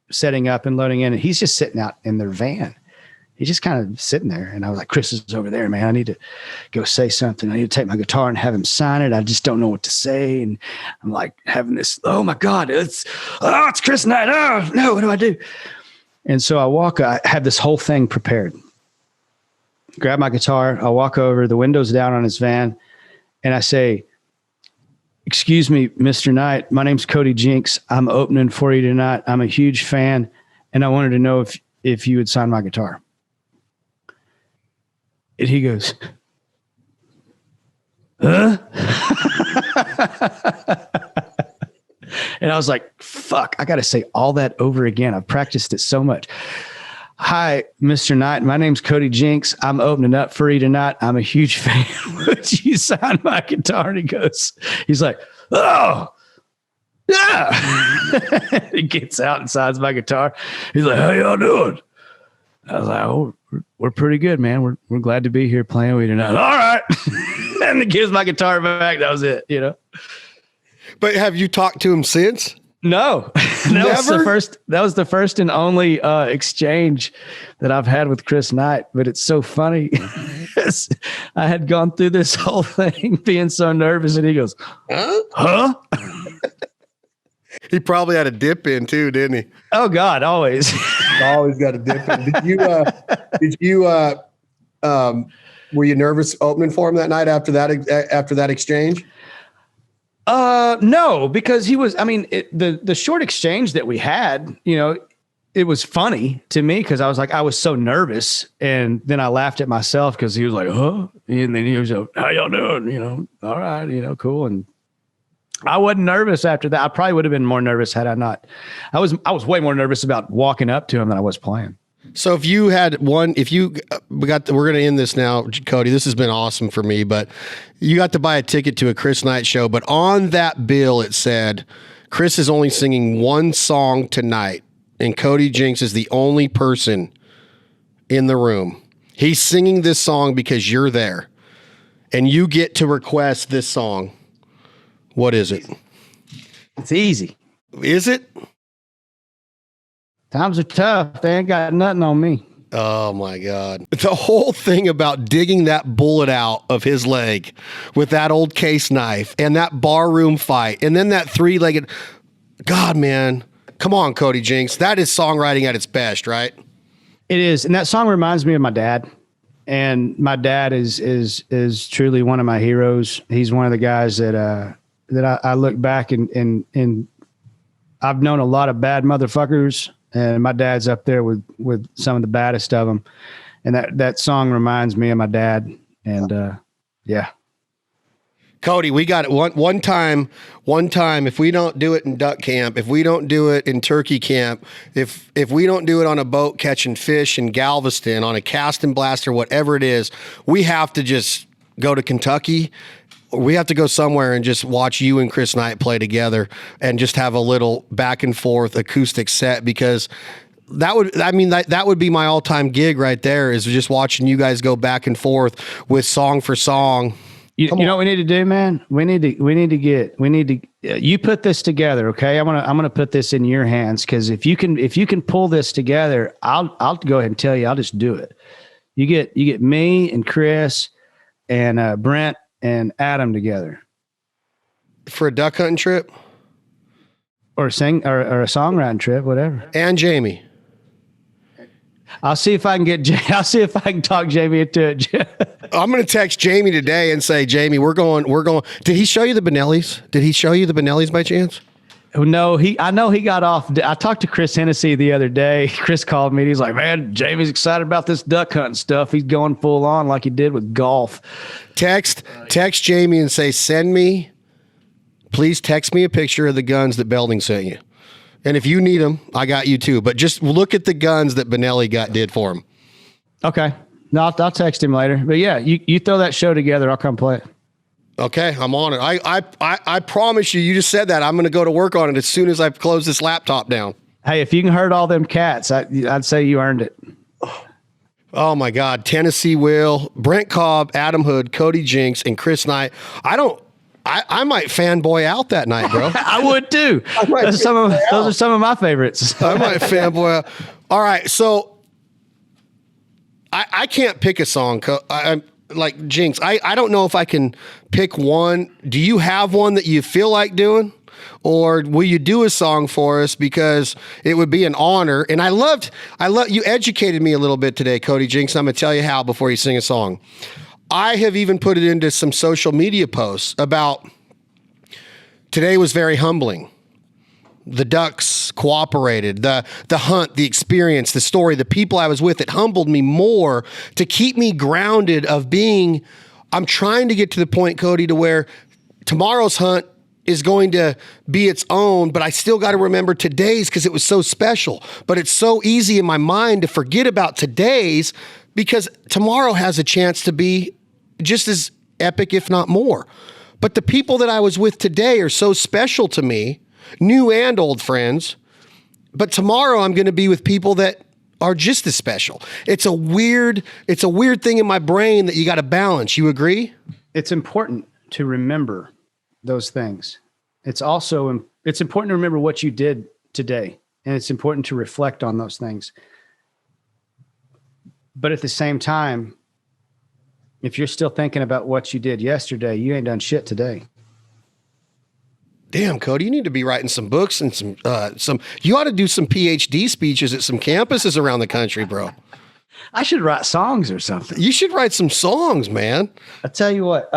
setting up and loading in, and he's just sitting out in their van. He's just kind of sitting there. And I was like, Chris is over there, man. I need to go say something. I need to take my guitar and have him sign it. I just don't know what to say. And I'm like having this, oh my God, it's Chris Knight. Oh no, what do I do? And so I have this whole thing prepared. Grab my guitar. I walk over, the windows down on his van. And I say, excuse me, Mr. Knight, my name's Cody Jinks. I'm opening for you tonight. I'm a huge fan. And I wanted to know if you would sign my guitar. And he goes, huh? And I was like, fuck, I got to say all that over again. I've practiced it so much. Hi, Mr. Knight. My name's Cody Jinks. I'm opening up for you tonight. I'm a huge fan. Would you sign my guitar? And he's like, oh, yeah. He gets out and signs my guitar. He's like, how y'all doing? I was like, oh, we're pretty good, man. We're glad to be here playing with you tonight. All right. And he gives my guitar back. That was it, you know. But have you talked to him since? No. That was the first and only exchange that I've had with Chris Knight. But it's so funny. I had gone through this whole thing being so nervous, and he goes, huh? He probably had a dip in too, didn't he? Oh God, always. Always got a dip in. Were you nervous opening for him that night after that exchange? No, because he was, I mean, the short exchange that we had, you know, it was funny to me because I was so nervous, and then I laughed at myself because he was like, huh? And then he was like, how y'all doing? You know, all right, you know, cool. And I wasn't nervous after that. I probably would have been more nervous had I not. I was way more nervous about walking up to him than I was playing. So if you had one, we're going to end this now, Cody. This has been awesome for me, but you got to buy a ticket to a Chris Knight show. But on that bill, it said, Chris is only singing one song tonight, and Cody Jinks is the only person in the room. He's singing this song because you're there, and you get to request this song. What is it? It's easy. Is it? Times are tough. They ain't got nothing on me. Oh my God. The whole thing about digging that bullet out of his leg with that old case knife and that barroom fight and then that three-legged, God, man, come on, Cody Jinks. That is songwriting at its best, right? It is. And that song reminds me of my dad. And my dad is truly one of my heroes. He's one of the guys that I look back and I've known a lot of bad motherfuckers, and my dad's up there with some of the baddest of them. And that song reminds me of my dad. And yeah. Cody, we got it one time, if we don't do it in duck camp, if we don't do it in turkey camp, if we don't do it on a boat catching fish in Galveston, on a cast and blaster, whatever it is, we have to just go to Kentucky. We have to go somewhere and just watch you and Chris Knight play together and just have a little back and forth acoustic set, because that would be my all-time gig right there, is just watching you guys go back and forth with song for song. You know what we need to do, man? We need to you put this together. Okay. I'm going to put this in your hands. Cause if you can pull this together, I'll go ahead and tell you, I'll just do it. You get me and Chris and Brent and Adam together for a duck hunting trip or a songwriting trip, whatever. And Jamie. I'll see if I can I'll see if I can talk Jamie into it. I'm going to text Jamie today and say, Jamie, we're going. Did he show you the Benellis? Did he show you the Benellis by chance? No, I know he got off. I talked to Chris Hennessy the other day. Chris called me. And he's like, man, Jamie's excited about this duck hunting stuff. He's going full on like he did with golf. Text Jamie and say, please text me a picture of the guns that Belding sent you. And if you need them, I got you too. But just look at the guns that Benelli did for him. Okay. No, I'll text him later. But yeah, you throw that show together. I'll come play it. Okay, I'm on it. I promise you just said that. I'm going to go to work on it as soon as I close this laptop down. Hey, if you can herd all them cats, I'd say you earned it. Oh my God. Tennessee Will, Brent Cobb, Adam Hood, Cody Jinks, and Chris Knight. I might fanboy out that night, bro. I would too. Those are some of my favorites. I might fanboy out. All right, so I can't pick a song. I'm like Jinx. I don't know if I can pick one. Do you have one that you feel like doing? Or will you do a song for us, because it would be an honor? And I love you educated me a little bit today, Cody Jinks. I'm going to tell you how before you sing a song. I have even put it into some social media posts about today was very humbling. The ducks cooperated, the hunt, the experience, the story, the people I was with, it humbled me more to keep me grounded of being, I'm trying to get to the point, Cody, to where tomorrow's hunt is going to be its own, but I still got to remember today's because it was so special. But it's so easy in my mind to forget about today's because tomorrow has a chance to be just as epic, if not more. But the people that I was with today are so special to me, new and old friends. But tomorrow I'm going to be with people that are just as special. It's a weird thing in my brain that you got to balance. You agree? It's important to remember those things. It's important to remember what you did today, and it's important to reflect on those things. But at the same time, if you're still thinking about what you did yesterday, you ain't done shit today. Damn, Cody, you need to be writing some books and some. You ought to do some PhD speeches at some campuses around the country, bro. I should write songs or something. You should write some songs, man. I tell you what.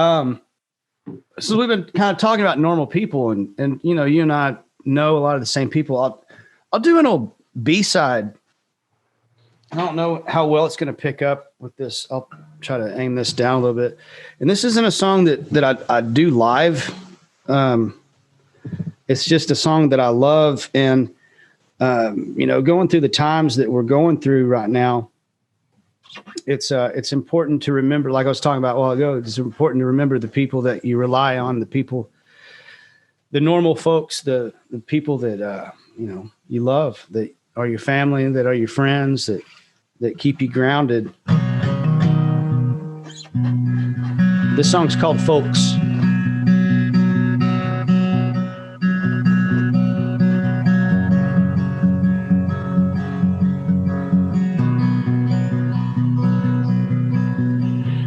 So we've been kind of talking about normal people, and you know, you and I know a lot of the same people. I'll do an old B-side. I don't know how well it's going to pick up with this. I'll try to aim this down a little bit. And this isn't a song that I do live. It's just a song that I love. And, you know, going through the times that we're going through right now, it's important to remember, like I was talking about a while ago, it's important to remember the people that you rely on, the people, the normal folks, the people that, you know, you love, that are your family, that are your friends, that keep you grounded. This song's called Folks.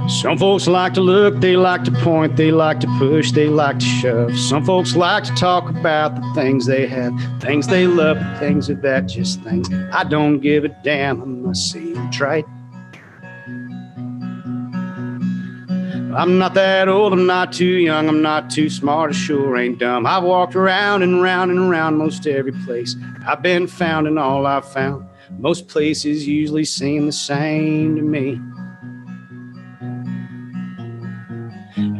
Some folks like to look, they like to point, they like to push, they like to shove. Some folks like to talk about the things they have, things they love, the things that just things. I don't give a damn unless I see them trite. I'm not that old, I'm not too young, I'm not too smart, I sure ain't dumb. I've walked around and round and around most every place I've been found, and all I've found, most places usually seem the same to me.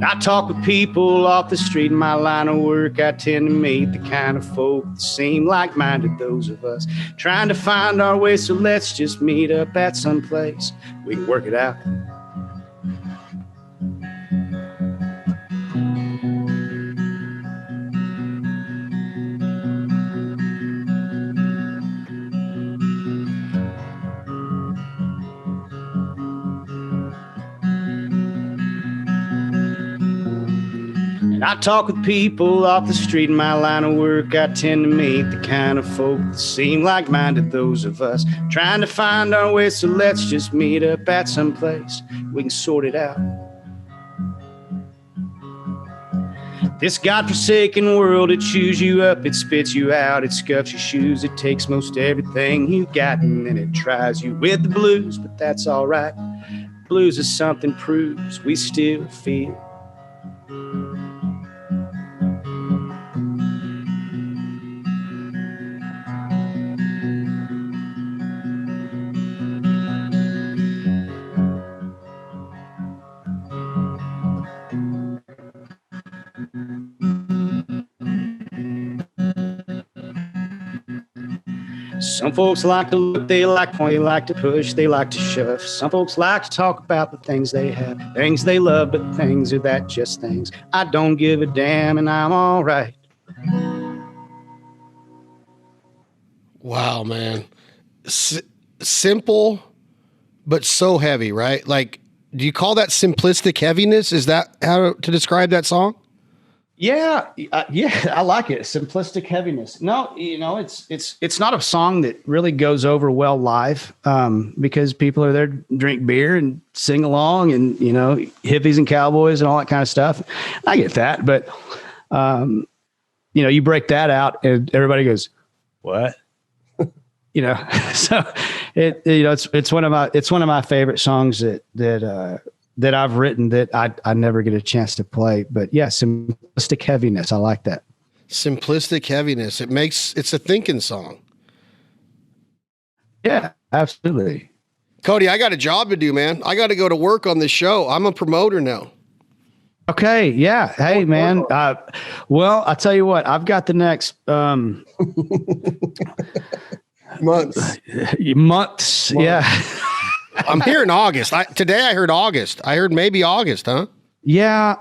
I talk with people off the street in my line of work. I tend to meet the kind of folk that seem like-minded, those of us trying to find our way. So let's just meet up at some place we can work it out. I talk with people off the street in my line of work. I tend to meet the kind of folk that seem like-minded, those of us trying to find our way. So let's just meet up at some place we can sort it out. This godforsaken world, it chews you up, it spits you out, it scuffs your shoes, it takes most everything you got, and then it tries you with the blues, but that's all right. Blues is something proves we still feel. Some folks like to look, they like to point, they like to push, they like to shove. Some folks like to talk about the things they have, things they love, but things are that just things. I don't give a damn and I'm all right. Wow, man. Simple, but so heavy, right? Like, do you call that simplistic heaviness? Is that how to describe that song? Yeah, I like it. Simplistic heaviness. No, it's not a song that really goes over well live, because people are there to drink beer and sing along, and hippies and cowboys and all that kind of stuff. I get that, but you break that out and everybody goes, "What?" So it's one of my favorite songs that I've written that I never get a chance to play. But yeah, simplistic heaviness. I like that. Simplistic heaviness. It's a thinking song. Yeah, absolutely. Cody, I got a job to do, man. I got to go to work on this show. I'm a promoter now. Okay. Yeah. Hey, man. Well, I'll tell you what, I've got the next, months. Yeah. I'm here in August. Today I heard August. I heard maybe August, huh? Yeah.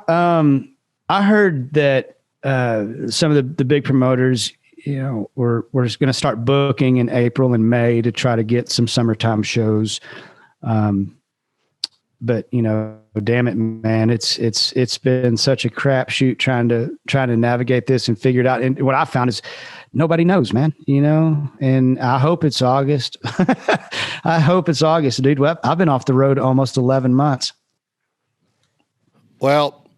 I heard that some of the big promoters, we're just going to start booking in April and May to try to get some summertime shows. But damn it, man, it's been such a crapshoot trying to navigate this and figure it out. And what I found is nobody knows, man, and I hope it's August. I hope it's August, dude. Well, I've been off the road almost 11 months. Well,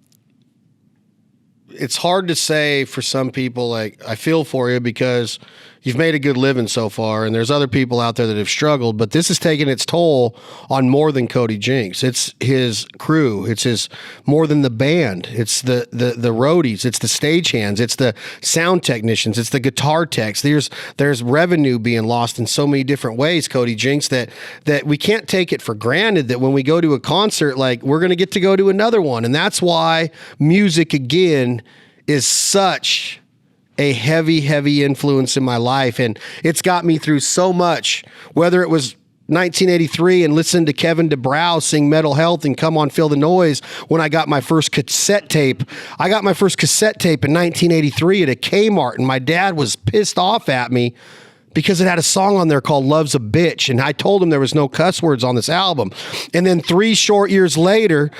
it's hard to say for some people. Like, I feel for you because you've made a good living so far, and there's other people out there that have struggled, but this has taken its toll on more than Cody Jinks. It's his crew. It's more than the band. It's the roadies. It's the stagehands. It's the sound technicians. It's the guitar techs. There's revenue being lost in so many different ways, Cody Jinks, that we can't take it for granted that when we go to a concert, like, we're going to get to go to another one. And that's why music, again, is such a heavy, heavy influence in my life. And it's got me through so much, whether it was 1983 and listen to Kevin DeBrow sing Mental Health and Come On Feel the Noise when I got my first cassette tape. I got my first cassette tape in 1983 at a Kmart, and my dad was pissed off at me because it had a song on there called Love's a Bitch. And I told him there was no cuss words on this album. And then 3 short years later,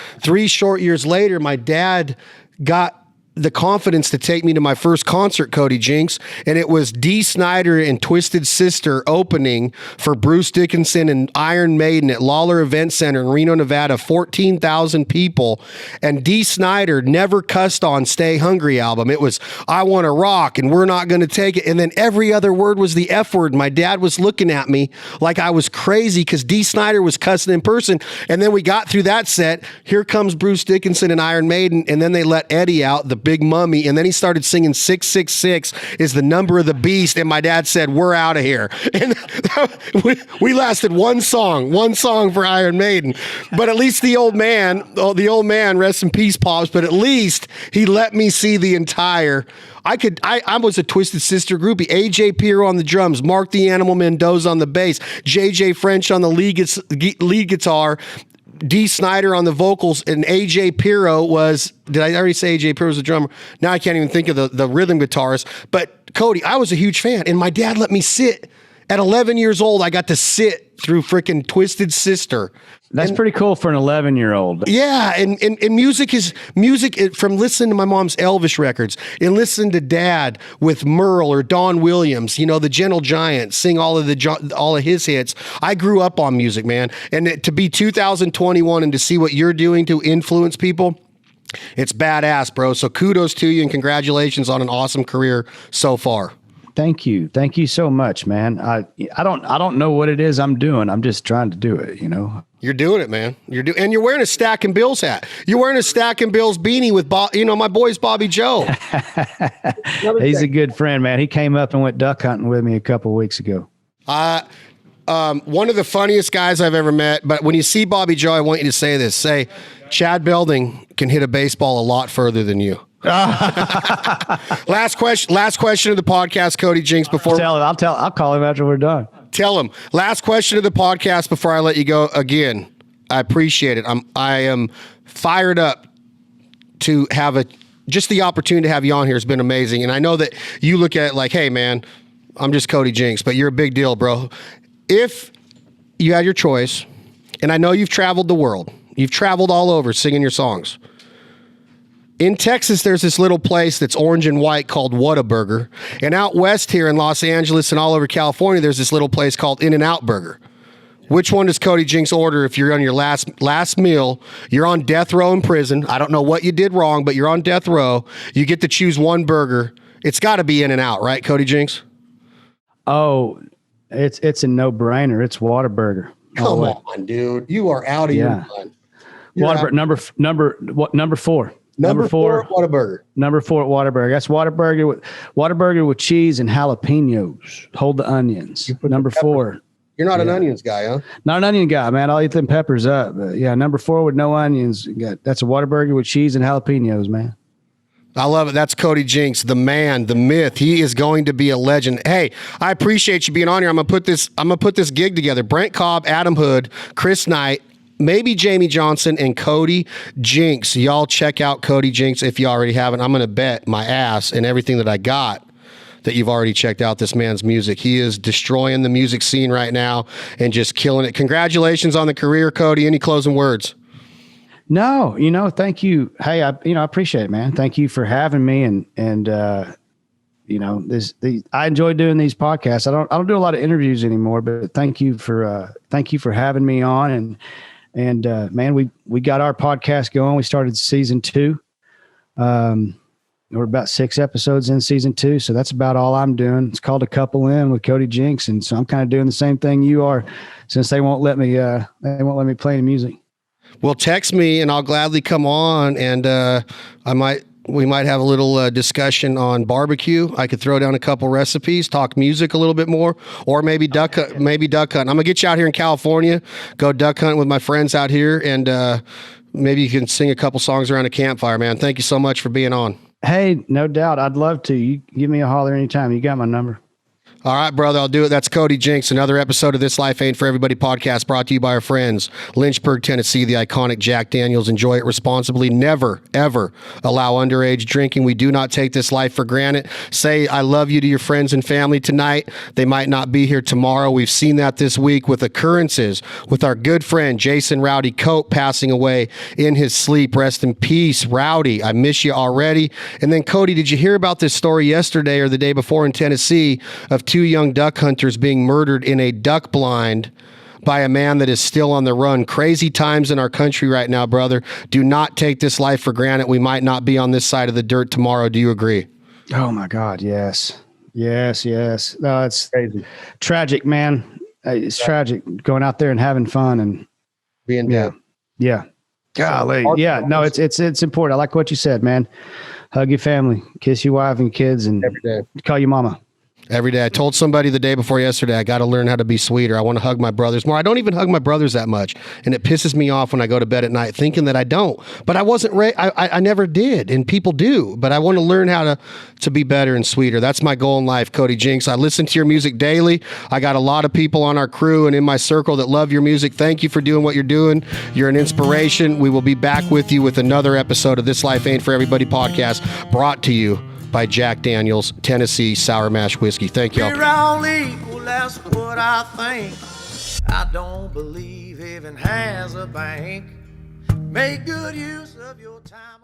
my dad got the confidence to take me to my first concert, Cody Jinks, and it was Dee Snider and Twisted Sister opening for Bruce Dickinson and Iron Maiden at Lawler Event Center in Reno, Nevada, 14,000 people, and Dee Snider never cussed on Stay Hungry album. It was, I Want to Rock, and We're Not Going to Take It, and then every other word was the F word. My dad was looking at me like I was crazy because Dee Snider was cussing in person, and then we got through that set. Here comes Bruce Dickinson and Iron Maiden, and then they let Eddie out, the Big Mummy, and then he started singing 666 is the number of the beast, and my dad said, we're out of here. And we lasted one song for Iron Maiden, but at least the old man, rest in peace, Pops, but at least he let me see the entire. I was a Twisted Sister groupie. AJ Pierre on the drums, Mark the Animal Mendoza on the bass, JJ French on the lead guitar, Dee Snider on the vocals, and AJ Pirro was, did I already say AJ Pirro was the drummer? Now I can't even think of the rhythm guitarist. But Cody, I was a huge fan, and my dad let me sit. At 11 years old, I got to sit through freaking Twisted Sister. That's pretty cool for an 11-year-old. Yeah, and music from listening to my mom's Elvis records and listening to Dad with Merle or Don Williams, the Gentle Giant, sing all of his hits. I grew up on music, man. And to be 2021 and to see what you're doing to influence people, It's badass, bro. So kudos to you and congratulations on an awesome career so far. Thank you so much, man. I don't know what it is I'm doing. I'm just trying to do it, you know. You're doing it, man. And you're wearing a Stack and Bills hat. You're wearing a Stack and Bills beanie with my boy's Bobby Joe. He's a good friend, man. He came up and went duck hunting with me a couple of weeks ago. One of the funniest guys I've ever met. But when you see Bobby Joe, I want you to say this. Say, Chad Belding can hit a baseball a lot further than you. Last question of the podcast, Cody Jinks. I'll call him after we're done. Tell him. Last question of the podcast before I let you go. Again, I appreciate it. I am fired up to have just the opportunity to have you on here has been amazing. And I know that you look at it like, hey man, I'm just Cody Jinks, but you're a big deal, bro. If you had your choice, and I know you've traveled the world, you've traveled all over singing your songs. In Texas, there's this little place that's orange and white called Whataburger. And out west here in Los Angeles and all over California, there's this little place called In-N-Out Burger. Which one does Cody Jinks order if you're on your last meal? You're on death row in prison. I don't know what you did wrong, but you're on death row. You get to choose one burger. It's got to be In-N-Out, right, Cody Jinks? Oh, it's a no-brainer. It's Whataburger. Come on, dude. You are out of your mind. Whataburger, number 4. Number 4 at Whataburger. Number 4 at Whataburger. That's Whataburger with cheese and jalapenos. Hold the onions. Number 4. You're not an onions guy, huh? Not an onion guy, man. I'll eat them peppers up. But yeah, number 4 with no onions. That's a Whataburger with cheese and jalapenos, man. I love it. That's Cody Jinks, the man, the myth. He is going to be a legend. Hey, I appreciate you being on here. I'm gonna put this gig together. Brent Cobb, Adam Hood, Chris Knight, maybe Jamie Johnson, and Cody Jinks. Y'all check out Cody Jinks if you already haven't. I'm going to bet my ass and everything that I got that you've already checked out this man's music. He is destroying the music scene right now and just killing it. Congratulations on the career, Cody. Any closing words? No, thank you. Hey, I appreciate it, man. Thank you for having me. And I enjoy doing these podcasts. I don't do a lot of interviews anymore, but thank you for having me on. And man, we got our podcast going. We started season 2. We're about 6 episodes in season 2. So that's about all I'm doing. It's called A Couple In with Cody Jinks. And so I'm kind of doing the same thing you are, since they won't let me play any music. Well, text me and I'll gladly come on. And we might have a little discussion on barbecue. I could throw down a couple recipes, talk music a little bit more, or maybe duck hunt. I'm gonna get you out here in California, go duck hunt with my friends out here, and maybe you can sing a couple songs around a campfire, man. Thank you so much for being on. Hey, no doubt. I'd love to. You give me a holler anytime. You got my number. All right, brother, I'll do it. That's Cody Jinks. Another episode of This Life Ain't For Everybody podcast brought to you by our friends, Lynchburg, Tennessee, the iconic Jack Daniels. Enjoy it responsibly. Never, ever allow underage drinking. We do not take this life for granted. Say I love you to your friends and family tonight. They might not be here tomorrow. We've seen that this week with occurrences with our good friend Jason Rowdy Cope passing away in his sleep. Rest in peace, Rowdy. I miss you already. And then, Cody, did you hear about this story yesterday or the day before in Tennessee of 2 young duck hunters being murdered in a duck blind by a man that is still on the run? Crazy times in our country right now, brother. Do not take this life for granted. We might not be on this side of the dirt tomorrow. Do you agree? Oh my God. Yes. No, it's crazy. Tragic, man. It's tragic going out there and having fun and being dead. Yeah. Golly. Yeah. No, it's important. I like what you said, man. Hug your family, kiss your wife and kids, and every day call your mama. Every day. I told somebody the day before yesterday, I got to learn how to be sweeter. I want to hug my brothers more. I don't even hug my brothers that much. And it pisses me off when I go to bed at night thinking that I don't. But I wasn't I never did. And people do. But I want to learn how to be better and sweeter. That's my goal in life, Cody Jinks. I listen to your music daily. I got a lot of people on our crew and in my circle that love your music. Thank you for doing what you're doing. You're an inspiration. We will be back with you with another episode of This Life Ain't For Everybody podcast, brought to you by Jack Daniels, Tennessee Sour Mash Whiskey. Thank y'all. We're all equal, that's what I think. I don't believe heaven has a bank. Make good use of your time.